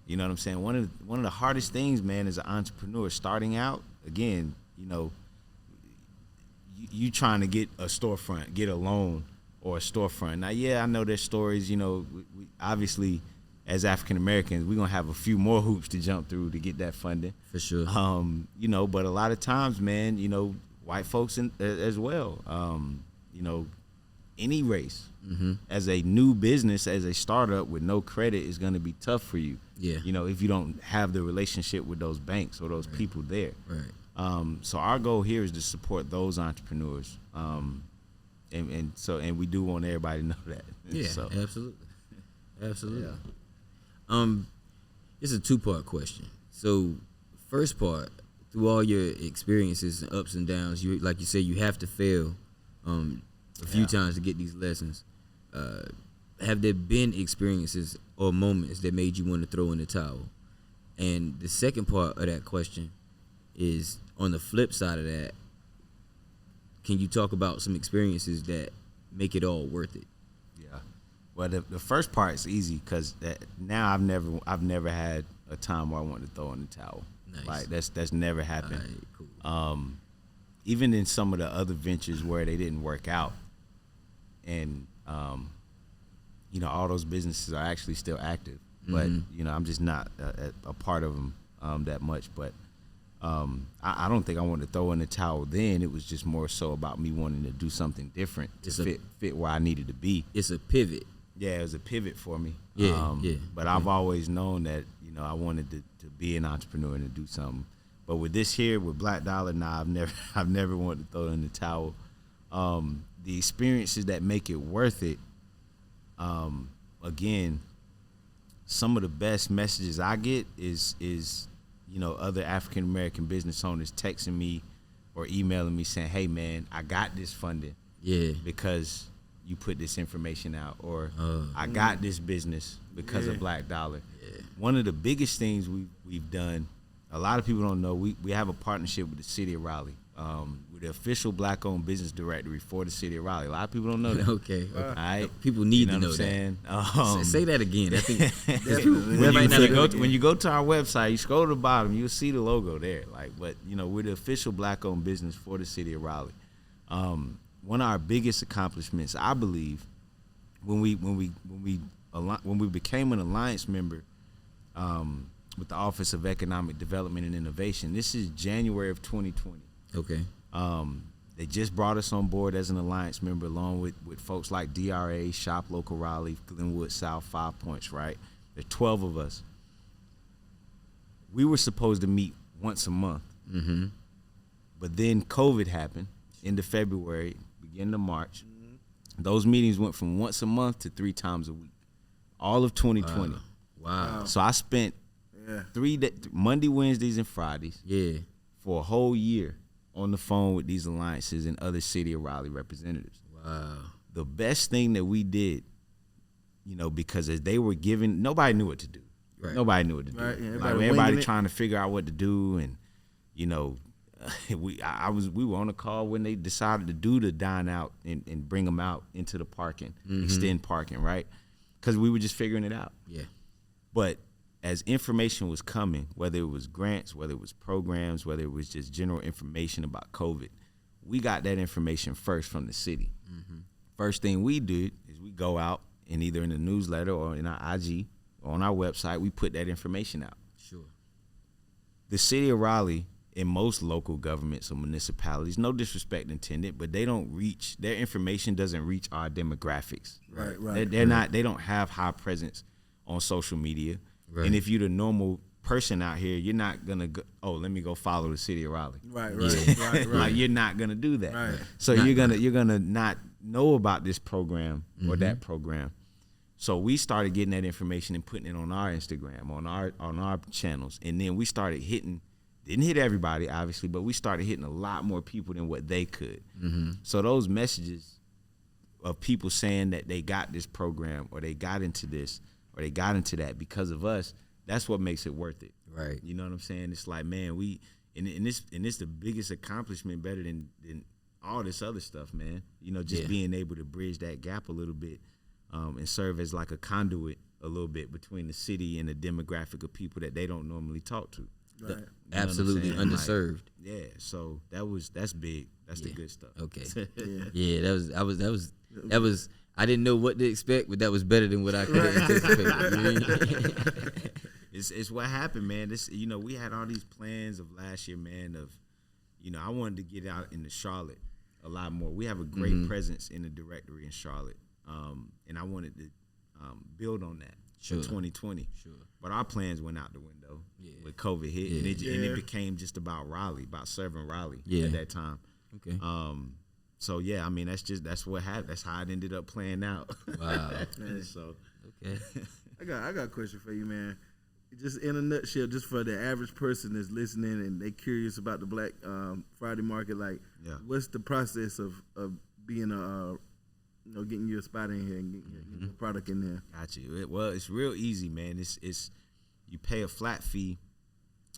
You know what I'm saying? One of the hardest things, man, as an entrepreneur starting out, again, you know, you trying to get a storefront, get a loan or a storefront. Now, yeah, I know there's stories, you know, we obviously as African Americans, we're gonna have a few more hoops to jump through to get that funding. For sure. You know, but a lot of times, man, you know, white folks as well, you know, any race, as a new business, as a startup with no credit is gonna be tough for you. Yeah. You know, if you don't have the relationship with those banks or those people there. Right. So our goal here is to support those entrepreneurs. And we do want everybody to know that. Yeah, so. Absolutely. Yeah. It's a two-part question. So first part, through all your experiences and ups and downs, you like you say, you have to fail a few times to get these lessons. Have there been experiences or moments that made you want to throw in the towel? And the second part of that question is, on the flip side of that, can you talk about some experiences that make it all worth it? Yeah. Well, the first part is easy because now I've never had a time where I wanted to throw in the towel. Nice. Like that's never happened. All right, cool. Even in some of the other ventures where they didn't work out, and you know, all those businesses are actually still active, but you know, I'm just not a part of them that much. But I don't think I wanted to throw in the towel then. It was just more so about me wanting to do something different to fit where I needed to be. It's a pivot. Yeah, it was a pivot for me. Yeah, But I've always known that, you know, I wanted to be an entrepreneur and to do something. But with this here, with Black Dollar, I've never wanted to throw in the towel. The experiences that make it worth it, again, some of the best messages I get is you know, other African American business owners texting me or emailing me saying, "Hey man, I got this funding because you put this information out," or "I got this business because of Black Dollar." One of the biggest things we've done, a lot of people don't know, we have a partnership with the city of Raleigh. We're the official Black-owned business directory for the city of Raleigh. A lot of people don't know that. Okay. All right. People need You know to know what I'm that. saying? Say that again. I think when you go to our website, you scroll to the bottom, you'll see the logo there. Like, but you know, we're the official Black-owned business for the city of Raleigh. One of our biggest accomplishments, I believe, when we became an alliance member with the Office of Economic Development and Innovation. This is January of 2020. Okay. They just brought us on board as an alliance member, along with folks like DRA, Shop Local Raleigh, Glenwood South, 5 Points, right? There's 12 of us. We were supposed to meet once a month. But then COVID happened, end of February, beginning of March. Those meetings went from once a month to 3 times a week, all of 2020. Wow. So I spent 3 days, Monday, Wednesdays, and Fridays for a whole year on the phone with these alliances and other city of Raleigh representatives. Wow. The best thing that we did, you know, because as they were giving, nobody knew what to do. Right. Nobody knew what to do. Right, yeah, like everybody trying to figure out what to do, and you know, we were on a call when they decided to do the dine out and bring them out into the parking, extend parking, right? Because we were just figuring it out. Yeah. But as information was coming, whether it was grants, whether it was programs, whether it was just general information about COVID, we got that information first from the city. First thing we did is we go out and either in the newsletter or in our IG or on our website, we put that information out. Sure. The city of Raleigh, in most local governments or municipalities, no disrespect intended, but they don't reach, their information doesn't reach our demographics. Right. They're not, they don't have high presence on social media. Right. And if you're the normal person out here, you're not gonna go, oh, let me go follow the city of Raleigh. Right. Like you're not gonna do that. Right. So you're gonna not know about this program or that program. So we started getting that information and putting it on our Instagram, on our channels, and then we started didn't hit everybody obviously, but we started hitting a lot more people than what they could. So those messages of people saying that they got this program or they got into this, or they got into that because of us, that's what makes it worth it. Right. You know what I'm saying? It's like, man, and this the biggest accomplishment, better than all this other stuff, man. You know, just being able to bridge that gap a little bit, and serve as like a conduit a little bit between the city and the demographic of people that they don't normally talk to. Right. Absolutely underserved. Like, yeah, so that's big. That's the good stuff. Okay. Yeah, that was I didn't know what to expect, but that was better than what I could anticipate. You know what I mean? It's what happened, man. This, you know, we had all these plans of last year, man, of, you know, I wanted to get out into Charlotte a lot more. We have a great presence in the directory in Charlotte. And I wanted to build on that for 2020. Sure. But our plans went out the window with COVID hit, and it became just about Raleigh, about serving Raleigh at that time. Okay. So yeah, I mean that's what happened. That's how it ended up playing out. Wow. So okay. I got a question for you, man. Just in a nutshell, just for the average person that's listening and they curious about the Black Friday market, like, what's the process of being getting your spot in here and getting your product in there? Got you. Well, it's real easy, man. It's you pay a flat fee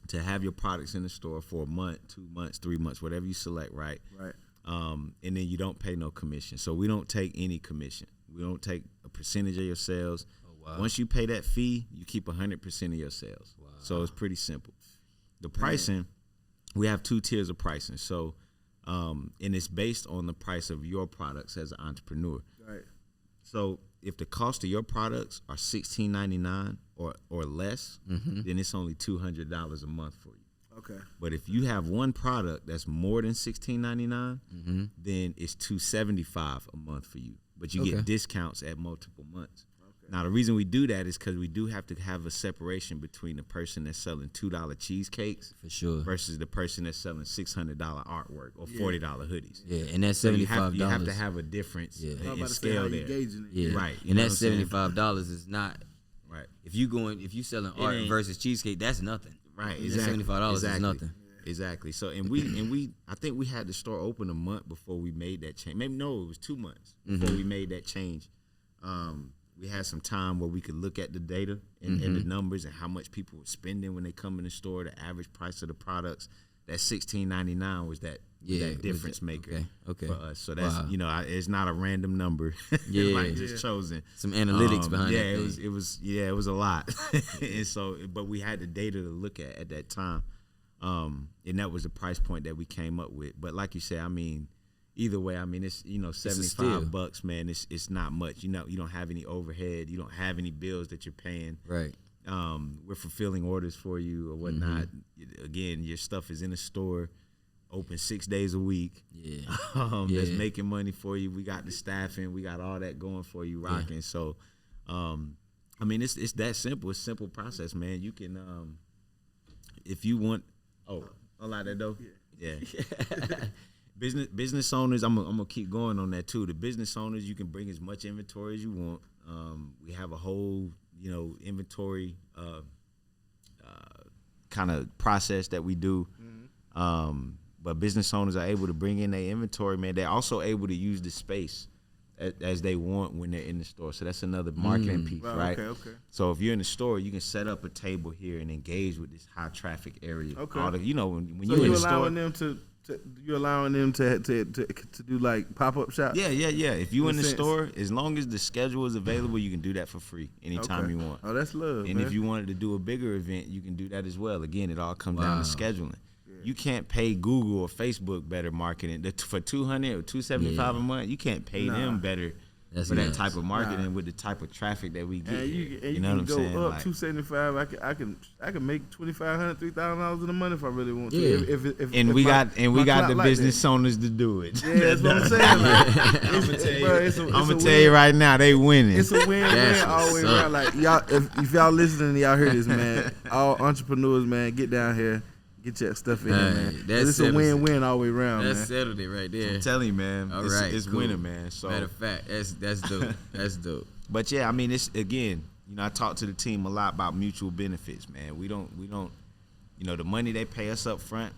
to have your products in the store for a month, 2 months, 3 months, whatever you select, right? Right. And then you don't pay no commission. So we don't take any commission. We don't take a percentage of your sales. Wow. Once you pay that fee, you keep 100% of your sales. Wow. So it's pretty simple. The pricing, we have 2 tiers of pricing. So, and it's based on the price of your products as an entrepreneur. Right. So if the cost of your products are $16.99 or less, then it's only $200 a month for you. Okay. But if you have one product that's more than $16.99, then it's $275 a month for you. But you get discounts at multiple months. Now, the reason we do that is because we do have to have a separation between the person that's selling $2 cheesecakes versus the person that's selling $600 artwork or $40 hoodies. Yeah, and that's $75. You have to have a difference in scale there. Yeah, right. And that $75 is not right. If you selling art versus cheesecake, that's nothing. Right. Exactly. $75 is nothing. Exactly. So we I think we had the store open a month before we made that change. Maybe it was 2 months before we made that change. We had some time where we could look at the data and the numbers and how much people were spending when they come in the store. The average price of the products, that $16.99 was that difference maker for us. So that's it's not a random number, like just chosen. Some analytics behind it. It was a lot, and so but we had the data to look at that time, and that was the price point that we came up with. But like you said, I mean. Either way, I mean, it's $75, man. It's not much. You don't have any overhead. You don't have any bills that you're paying. Right. We're fulfilling orders for you or whatnot. Again, your stuff is in the store, open 6 days a week. That's making money for you. We got the staffing. We got all that going for you, rocking. Yeah. So, I mean, it's that simple. It's a simple process, man. You can, if you want. Oh, a lot of that though. Yeah. Business owners, I'm gonna keep going on that too. The business owners, you can bring as much inventory as you want. We have a whole, inventory kind of process that we do. But business owners are able to bring in their inventory, man. They're also able to use the space as they want when they're in the store. So that's another marketing piece, right? Okay. So if you're in the store, you can set up a table here and engage with this high traffic area. Okay. When so you're in the store, you're allowing them to do like pop-up shops? Yeah. If you in the store, as long as the schedule is available, you can do that for free anytime you want. Oh, that's love, And man. if you wanted to do a bigger event, you can do that as well. Again, it all comes down to scheduling. Yeah. You can't pay Google or Facebook better marketing for $200 or $275 a month. You can't pay them better for that type of marketing with the type of traffic that we get. You know what I'm saying? Go up $275. I can make $2,500, $3,000 in a month if I really want to. If we got the business owners to do it. Yeah, that's what I'm saying. I'm gonna tell you right now, they winning. It's a win-win all the way around. Like y'all, if y'all listening, y'all hear this, man. All entrepreneurs, man, get down here. Get your stuff in there, man. It's a win-win all the way around, man. That's settled it right there. I'm telling you, man. It's cool. Winning, man. So matter of fact, that's dope. That's dope. But yeah, I mean, it's again, I talk to the team a lot about mutual benefits, man. We don't, the money they pay us up front,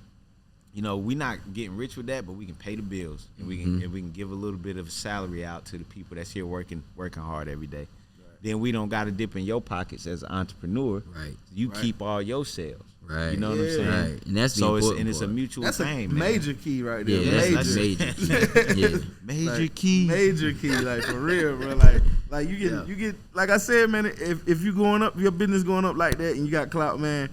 we're not getting rich with that, but we can pay the bills and we can give a little bit of salary out to the people that's here working hard every day. Right. then we don't got to dip in your pockets as an entrepreneur. Right. You keep all your sales. Right. You know what I'm saying? Right. And that's the so important it's a part. mutual That's thing, a man. major key right there. Yeah, that's major key. Yeah. Major Like, key. Major key, like for real, bro. Like you get like I said, man. If you going up, your business going up like that, and you got clout, man.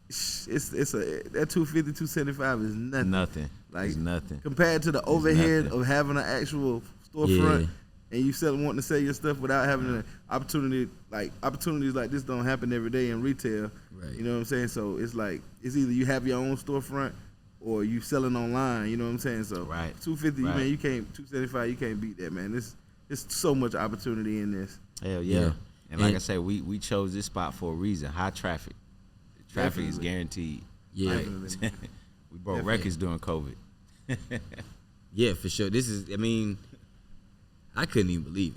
It's that 250, 275 is nothing. Nothing. Like it's nothing compared to the overhead nothing. of having an actual storefront, and you wanting to sell your stuff without having an opportunity. Like opportunities like this don't happen every day in retail. Right. You know what I'm saying? So it's like it's either you have your own storefront or you selling online. You know what I'm saying? So Right. 250, Right. man, you can't 275, you can't beat that, man. It's so much opportunity in this. Hell yeah. Yeah. And like I said, we chose this spot for a reason. High traffic. The traffic is Definitely. guaranteed. Yeah. Definitely. We broke Definitely. records during COVID. Yeah, for sure. This is, I mean, I couldn't even believe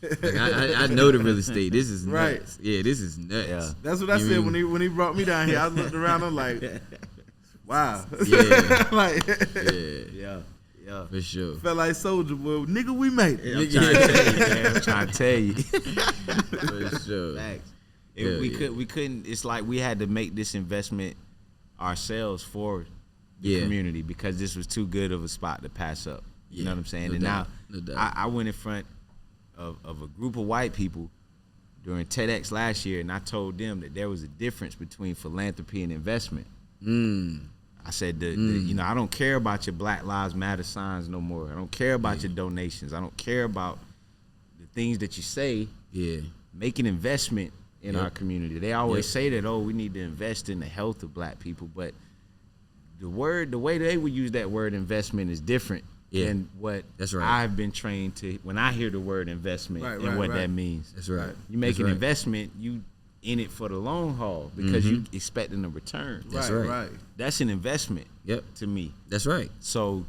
it. Like, I know the real estate. This is nuts. Right. Yeah, this is nuts. Yeah. That's what I You said mean- when he brought me down here. I looked around, I'm like, wow. Yeah. like Yeah, Yeah. for sure. felt like Soldier Boy. Nigga, we made it. I'm trying to tell you, man. I'm trying to tell you. For sure. Facts. Yeah, We couldn't. It's like we had to make this investment ourselves for the Yeah. community because this was too good of a spot to pass up. You know what I'm saying? No and doubt. now No doubt. I went in front of a group of white people during TEDx last year, and I told them that there was a difference between philanthropy and investment. I said, you know, I don't care about your Black Lives Matter signs no more. I don't care about your donations. I don't care about the things that you say. Yeah. Make an investment in Yep. our community. They always Yep. say that, oh, we need to invest in the health of Black people, but the way they would use that word investment is different Yeah. than what That's right. I've been trained to when I hear the word investment Right, and right, what right. that means. That's right. You make That's an right. investment, you in it for the long haul because you expecting a return. That's right, right. That's an investment Yep. to me. That's right. So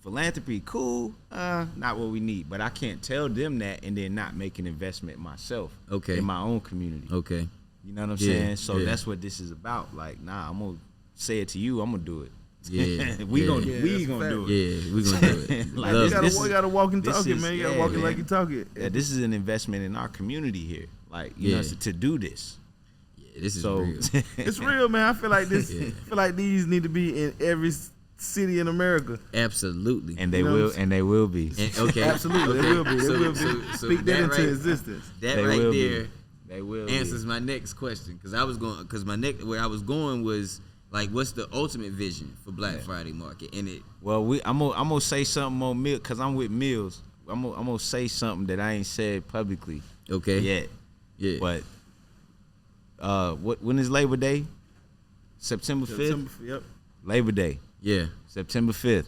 philanthropy, cool, not what we need. But I can't tell them that and then not make an investment myself Okay. in my own community. Okay. You know what I'm Yeah, saying? So yeah. that's what this is about. Like, nah, I'm gonna say it to you. I'm gonna do it. Yeah, we yeah. gonna Yeah, we that's a gonna do fact. it. Yeah, we're gonna do it. Like, Love this- it. You gotta walk and this talk it, is- man. You gotta yeah, walk it man. like you talk it. Yeah, this is an investment in our community here. Like, you know, Yeah. to do this. Yeah, this is So real. It's real, man. I feel like this. Yeah. I feel like these need to be in every city in America. Absolutely. and they You know will what I'm and they will be. And- okay. Absolutely, okay. they will be. They So- will be. so Speak that into right, existence. That They right will be. there They will answers be. my next question because where I was going was like, what's the ultimate vision for Black Friday Market? And it Well, I'm gonna say something on Mills because I'm with Mills. I'm gonna say something that I ain't said publicly okay. yet. Yeah. But when is Labor Day? September 5th? Yep. Labor Day, Yeah. September 5th.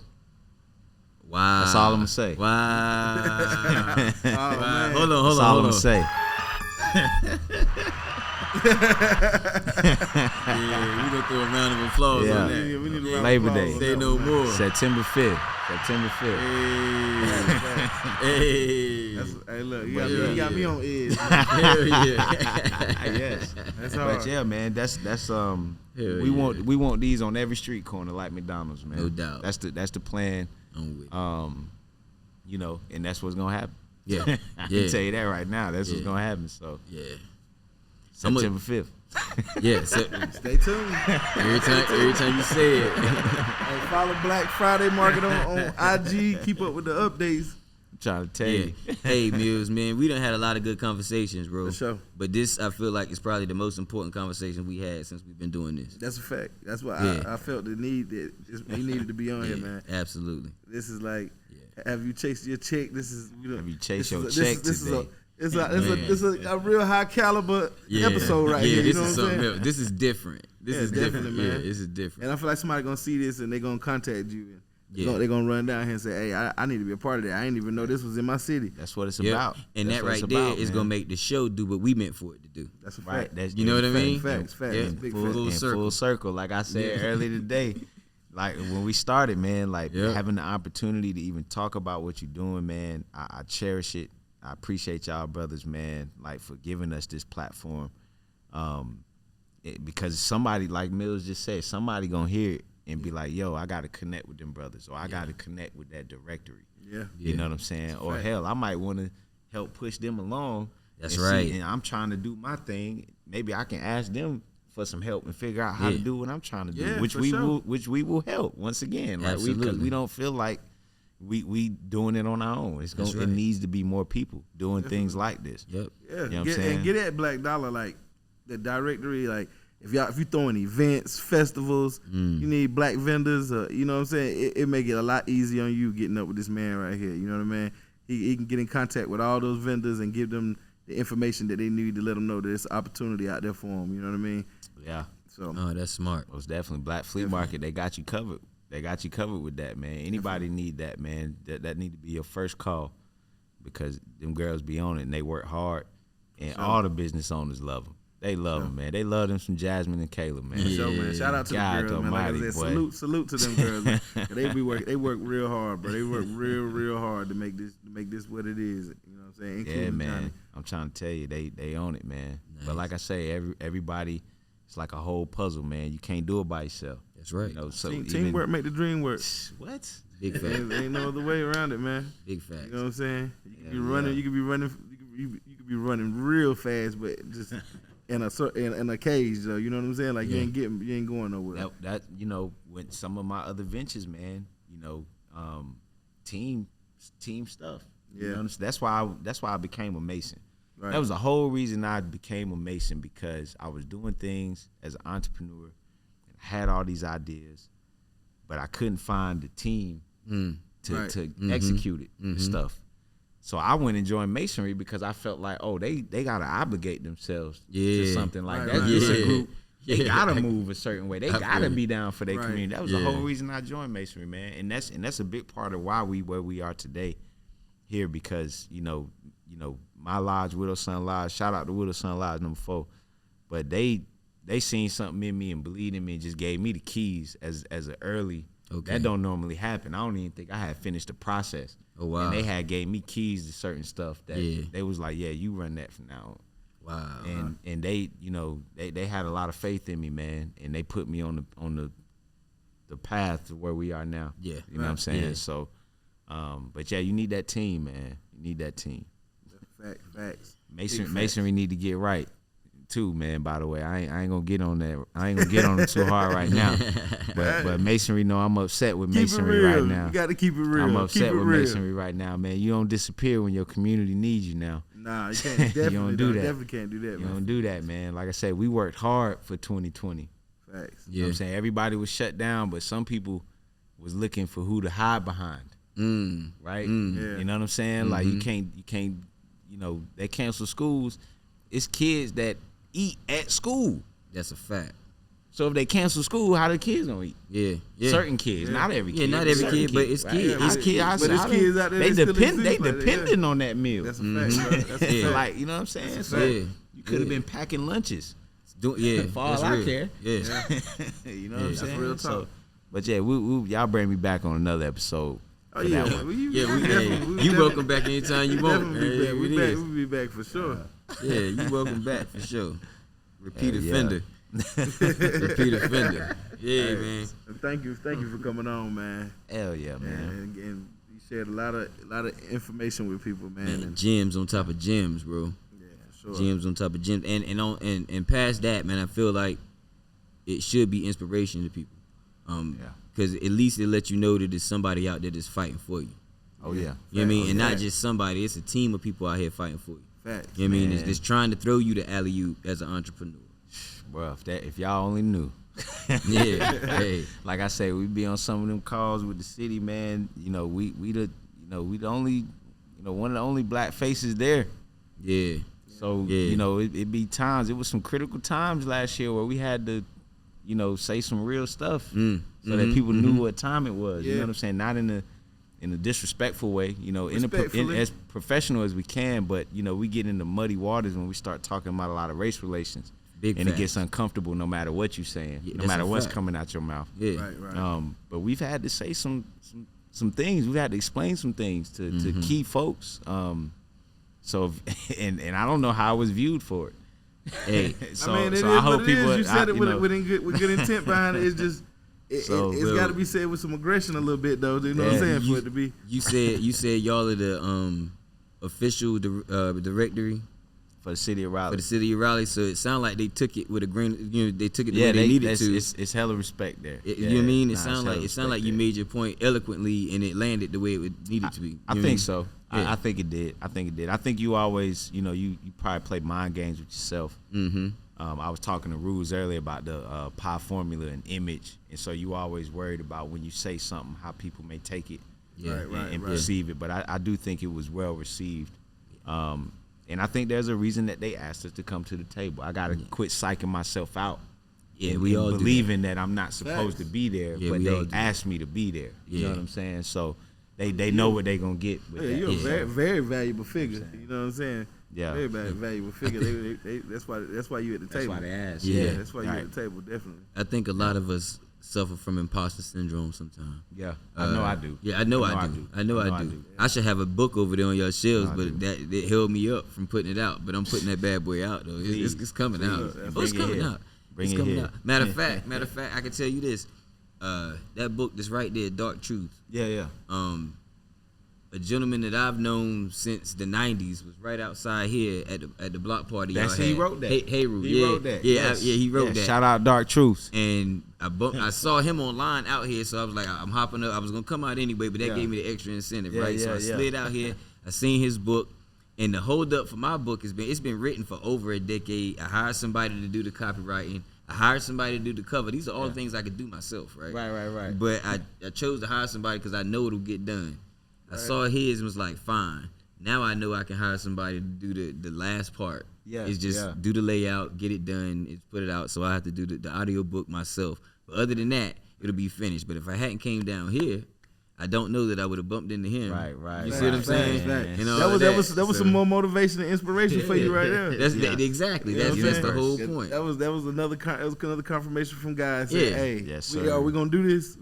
Wow. That's all I'm gonna say. Wow. Oh, Wow. man. Hold on. That's Hold all I'm on. gonna say. Yeah, we gonna throw a round of applause Yeah. on that. Yeah, we need a round of Labor applause Day. on Say that no one. more. September 5th. September 5th. Hey. Hey, look, you got me on edge. Hell yeah. Yes. That's hard. But yeah, man, that's Hell we yeah. want these on every street corner like McDonald's, man. No doubt. That's the plan. I'm with it. You know, and that's what's gonna happen. Yeah. I Yeah. can tell you that right now. That's what's Yeah. gonna happen. So Yeah. September 5th. Yeah. So, Stay tuned. every time you say it. Hey, follow Black Friday Market on IG. Keep up with the updates. I'm trying to tell Yeah. you. Hey, Mills, man, we done had a lot of good conversations, bro. For sure. But this, I feel like, is probably the most important conversation we had since we've been doing this. That's a fact. That's why Yeah. I felt the need that he needed to be on here, Yeah, man. absolutely. This is like, have you chased your check? This is Have you chased this your is check this today? It's Man. a real high caliber Yeah. episode right yeah, here. You This know is what I'm something saying? else. This is different. This Yeah, is different. definitely, Yeah, man. this is different. And I feel like somebody gonna see this and they gonna contact you. And Yeah. they're gonna run down here and say, "Hey, I need to be a part of that. I didn't even know this was in my city." That's what it's Yep. about. And That's that what right it's there about, is man. gonna make the show do what we meant for it to do. That's a fact. Right. That's You know what I mean? Facts. Yeah. That's big full, facts. Full in circle. full circle. Like I said Yeah. earlier today, like when we started, man, like Yeah. having the opportunity to even talk about what you're doing, man, I cherish it. I appreciate y'all brothers, man, like for giving us this platform. Because somebody, like Mills just said, somebody gonna hear it and be like, yo, I gotta connect with them brothers, or I gotta connect with that directory. Yeah. You know what I'm saying? Or fact. hell, I might want to help push them along That's and right. and I'm trying to do my thing. Maybe I can ask them for some help and figure out how to do what I'm trying to do, Yeah, which we will help once again. Like we don't feel like we doing it on our own. It needs to be more people doing things like this. Yep. Yeah, you know what I'm saying? And get at Black Dollar, like the directory, like if you throwing events, festivals, you need black vendors, you know what I'm saying? It make it a lot easier on you getting up with this man right here. You know what I mean? He can get in contact with all those vendors and give them the information that they need to let them know that there's opportunity out there for them. You know what I mean? Yeah. So That's smart. Most definitely. Black Flea Market, they got you covered. They got you covered with that, man. Anybody need that, man. That need to be your first call, because them girls be on it and they work hard, and all the business owners love them. They love them, man. They love them some Jasmine and Caleb, man. For sure, man. Shout out to God the girls, man. almighty, Like I said, salute to them girls, man. They work real hard, bro. They work real hard to make this what it is. You know what I'm saying? Including Yeah, man. Johnny. I'm trying to tell you, they own it, man. Nice. But like I say, everybody, it's like a whole puzzle, man. You can't do it by yourself. That's right. You know, so Teamwork make the dream work. What? Big fact. Ain't no other way around it, man. Big fact. You know what I'm saying? You could be running real fast, but just in a cage, though. You know what I'm saying? Like you ain't going nowhere. That you know, when some of my other ventures, man, you know, team stuff. You know what I'm saying? That's why I became a Mason. Right. That was the whole reason I became a Mason, because I was doing things as an entrepreneur, and I had all these ideas, but I couldn't find the team to execute it and stuff. So I went and joined Masonry because I felt like, oh, they gotta obligate themselves to something like that. It's a group. They gotta move a certain way. They gotta be down for their community. That was the whole reason I joined Masonry, man. And that's a big part of why where we are today here, because you know my lodge, Widow Son Lodge. Shout out to Widow Son Lodge number 4, but they seen something in me and believed in me and just gave me the keys as an early. Okay. That don't normally happen. I don't even think I had finished the process. Oh wow! And they had gave me keys to certain stuff that they was like, yeah, you run that from now on. Wow. And they, you know, they had a lot of faith in me, man, and they put me on the path to where we are now. Yeah. You know what I'm saying? Yeah. So, but yeah, you need that team, man. You need that team. Facts. Masonry need to get right too, man. By the way, I ain't gonna get on that. I ain't gonna get on it too hard right now. But Masonry know I'm upset with Masonry right now. You got to keep it real. I'm upset with Masonry right now, man. You don't disappear when your community needs you now. Nah, you can't. Definitely you don't do that. Definitely can't do that, man. You don't do that, man. Like I said, we worked hard for 2020. Facts. You know what I'm saying? Everybody was shut down, but some people was looking for who to hide behind. Right? Yeah. You know what I'm saying? Like you can't, you know, they cancel schools. It's kids that eat at school. That's a fact. So if they cancel school, how the kids gonna eat? Yeah. Certain kids, not every kid. Yeah, not every certain kid, but it's kids. It's kids. But it's kids out there. They that still exist, depending on that meal. That's a fact, bro. That's a fact. Like, you know what I'm saying? So Yeah. you could have been packing lunches. For all that's I real. care. Yeah. You know what I'm saying? real talk. So, but yeah, we y'all bring me back on another episode. Oh for yeah, that one. You welcome back anytime you want. We'll be back for sure. Yeah, you welcome back for sure. Repeat Yeah. offender. Repeat offender. Yeah, man. And thank you for coming on, man. Hell yeah, man. And you shared a lot of information with people, man. And Gems on top of gems, bro. yeah, sure. Gems on top of gems, and past that, man, I feel like it should be inspiration to people. Because at least it lets you know that there's somebody out there that's fighting for you. Oh yeah. You know what I mean? And not just somebody, it's a team of people out here fighting for you. Facts. You know what I mean? Man. It's trying to throw you the alley-oop as an entrepreneur. Bro, if y'all only knew. Yeah. Hey. Like I say, we be on some of them calls with the city, man. You know, we the only, you know, one of the only black faces there. Yeah. So you know, it be times. It was some critical times last year where we had to, you know, say some real stuff so that people knew what time it was. You know what I'm saying? Not in a disrespectful way, you know, as professional as we can, but you know, we get into muddy waters when we start talking about a lot of race relations. Big and facts. it gets uncomfortable no matter what you're saying, no matter what's coming out your mouth. Yeah. Right. But we've had to say some things. We've had to explain some things to key folks. So and I don't know how I was viewed for it. Hey, I mean, it is what it is. You said it with good intent behind it. It's just it's got to be said with some aggression a little bit, though. You know what I'm saying? For it to be. You said y'all are the official directory For the city of Raleigh. For the city of Raleigh. So it sounded like they took it with a grain. They took it the way they needed to. It's hella respect there. You know what I mean? It sounded like you made your point eloquently, and it landed the way it needed to be. I think so. Yeah. I think it did. I think you always, you probably play mind games with yourself. Mm-hmm. I was talking to Ruse earlier about the pie formula and image, and so you always worried about when you say something how people may take it and perceive it. But I do think it was well received, and I think there's a reason that they asked us to come to the table. I gotta quit psyching myself out. Yeah, we all believing that I'm not supposed to be there, but they asked me to be there. You know what I'm saying? So they know what they gonna get. With that. You're a very, very valuable figure. You know what I'm saying? Yeah, very valuable figure. That's why you at the table. That's why they asked. Yeah, that's why you at the table. Definitely. I think a lot of us suffer from imposter syndrome sometimes. Yeah, I know I do. Yeah, I know I do. I should have a book over there on your shelves, but that held me up from putting it out. But I'm putting that bad boy out though. It's coming out. It's coming out. It's coming out. Matter of fact, I can tell you this. That book that's right there, Dark Truth. Yeah. A gentleman that I've known since the '90s was right outside here at the block party. He wrote that. He wrote that. He wrote that. Shout out Dark Truth. And I saw him online out here, so I was like, I'm hopping up. I was gonna come out anyway, but that gave me the extra incentive, right? So I slid out here. I seen his book, and the hold up for my book it's been written for over a decade. I hired somebody to do the copywriting. I hired somebody to do the cover. These are all the things I could do myself, right? Right. But I chose to hire somebody because I know it'll get done. I saw his and was like, fine. Now I know I can hire somebody to do the last part. Yeah, it's just do the layout, get it done, it's put it out. So I have to do the audio book myself. But other than that, it'll be finished. But if I hadn't came down here, I don't know that I would have bumped into him. Right. You see what I'm saying? Right. You know, that was some more motivation and inspiration for you right there. Exactly. That's the whole point. That was another confirmation from guys saying, "Hey, yes, we gonna do this?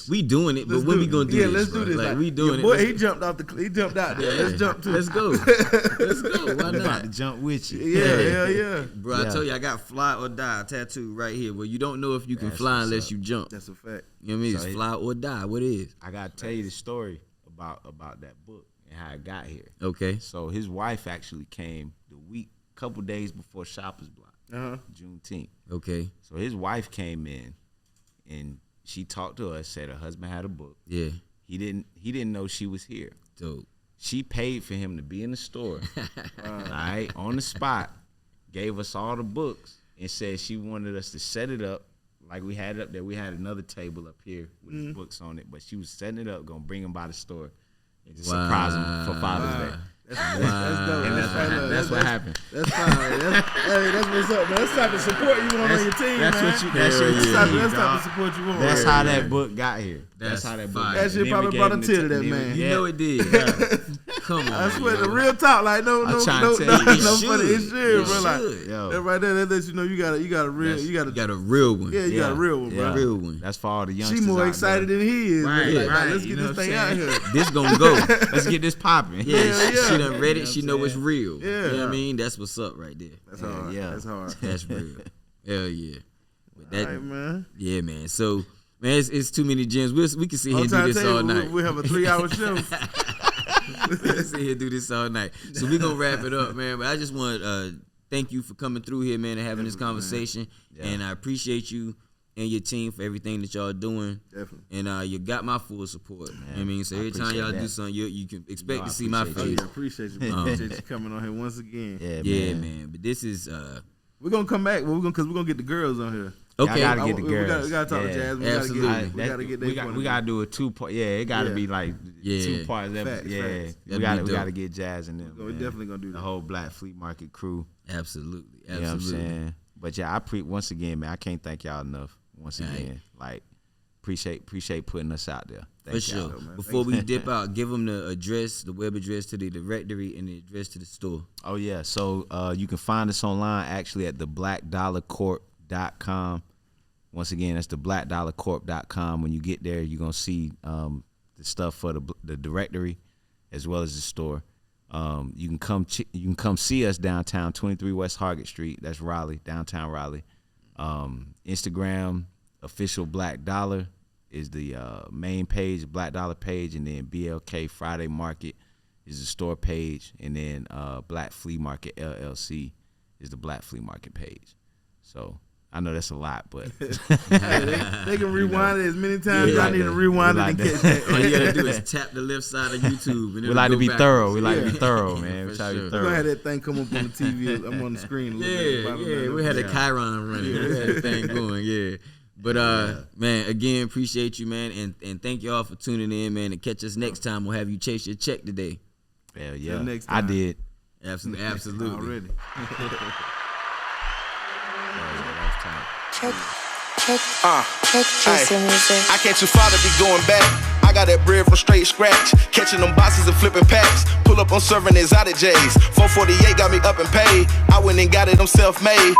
We doing it, but when we gonna do this? Let's do this. Like we doing it. Boy, he jumped out there. Let's jump too. Let's go. Why I'm about not? to jump with you. Yeah. Bro, I told you I got fly or die tattoo right here. Well, you don't know if you can fly unless you jump. That's a fact. You know what I mean? It's fly or die. What is? I gotta tell you the story about that book and how it got here. Okay. So his wife actually came couple days before Shoppers Block, Juneteenth. Okay. So his wife came in and she talked to us, said her husband had a book. Yeah. He didn't know she was here. Dope. She paid for him to be in the store, right, on the spot, gave us all the books, and said she wanted us to set it up like we had it up there. We had another table up here with his books on it, but she was setting it up, gonna bring him by the store and just surprise him for Father's Day. That's what happened. That's fine. That's what's up, man. That's the type of support you want on your team, that's man. That's what you That's the type of support you want. That's how that book got here. That's how that book got here. That shit probably brought a tear to that man. You know it did. Come on. I swear, the real talk, like no funny. It should, bro. Like that right there, that lets you know you got a real one. Yeah, you got a real one, bro. Real one. That's for all the youngsters. She more excited than he is. Right. Let's get this thing out here. This gonna go. Let's get this popping. Yeah. She done read it. She know it's real. Yeah. You know what I mean? That's what's up right there. That's hard. Yeah. That's hard. That's real. Hell yeah. But that, all right, man. Yeah, man. So, man, it's too many gems. We can sit here and do this all night. We have a 3-hour show. We can sit here and do this all night. So we're going to wrap it up, man. But I just want to thank you for coming through here, man, and having this conversation. Yeah. And I appreciate you and your team for everything that y'all doing. Definitely. And you got my full support. Man. You know what I mean? So every time y'all do something, you can expect to see my face. Oh, yeah, appreciate you. Appreciate you coming on here once again. Yeah, man. But this is... we're going to come back because we're going to get the girls on here. Okay. I gotta get the girls. We gotta talk to Jasmine. Absolutely. We gotta get their we gotta do a 2-part. Yeah, it gotta be like 2 parts. Facts. We gotta get Jazz and them. We're definitely gonna do that. The whole Black Fleet Market crew. Absolutely. You know what I'm saying? But yeah, once again, man, I can't thank y'all enough. Once again, like appreciate putting us out there. For sure. Before we dip out, give them the address, the web address to the directory, and the address to the store. Oh yeah, so you can find us online actually at theblackdollarcorp.com. Once again, that's theblackdollarcorp.com. When you get there, you're going to see the stuff for the directory as well as the store. You can come see us downtown, 23 West Hargett Street. That's Raleigh, downtown Raleigh. Instagram, official Black Dollar is the main page, Black Dollar page, and then BLK Friday Market is the store page, and then Black Flea Market LLC is the Black Flea Market page. So I know that's a lot, but they can rewind it as many times as I need to rewind it and catch that. All you gotta do is tap the left side of YouTube. And we like to be thorough. We like to be thorough, man. We try to be We're thorough. gonna have that thing come up on the TV. I'm on the screen. A little bit. We had a Chiron running. We had the thing going, yeah. But man, again, appreciate you, man, and thank y'all for tuning in, man. And catch us next time. We'll have you chase your check today. Hell yeah, next I time. did. Absolutely. Already. Check chasing music. I can't too far to be going back. I got that bread from straight scratch. Catching them bosses and flipping packs. Pull up on serving exotic J's. 448 got me up and paid. I went and got it, I'm self-made.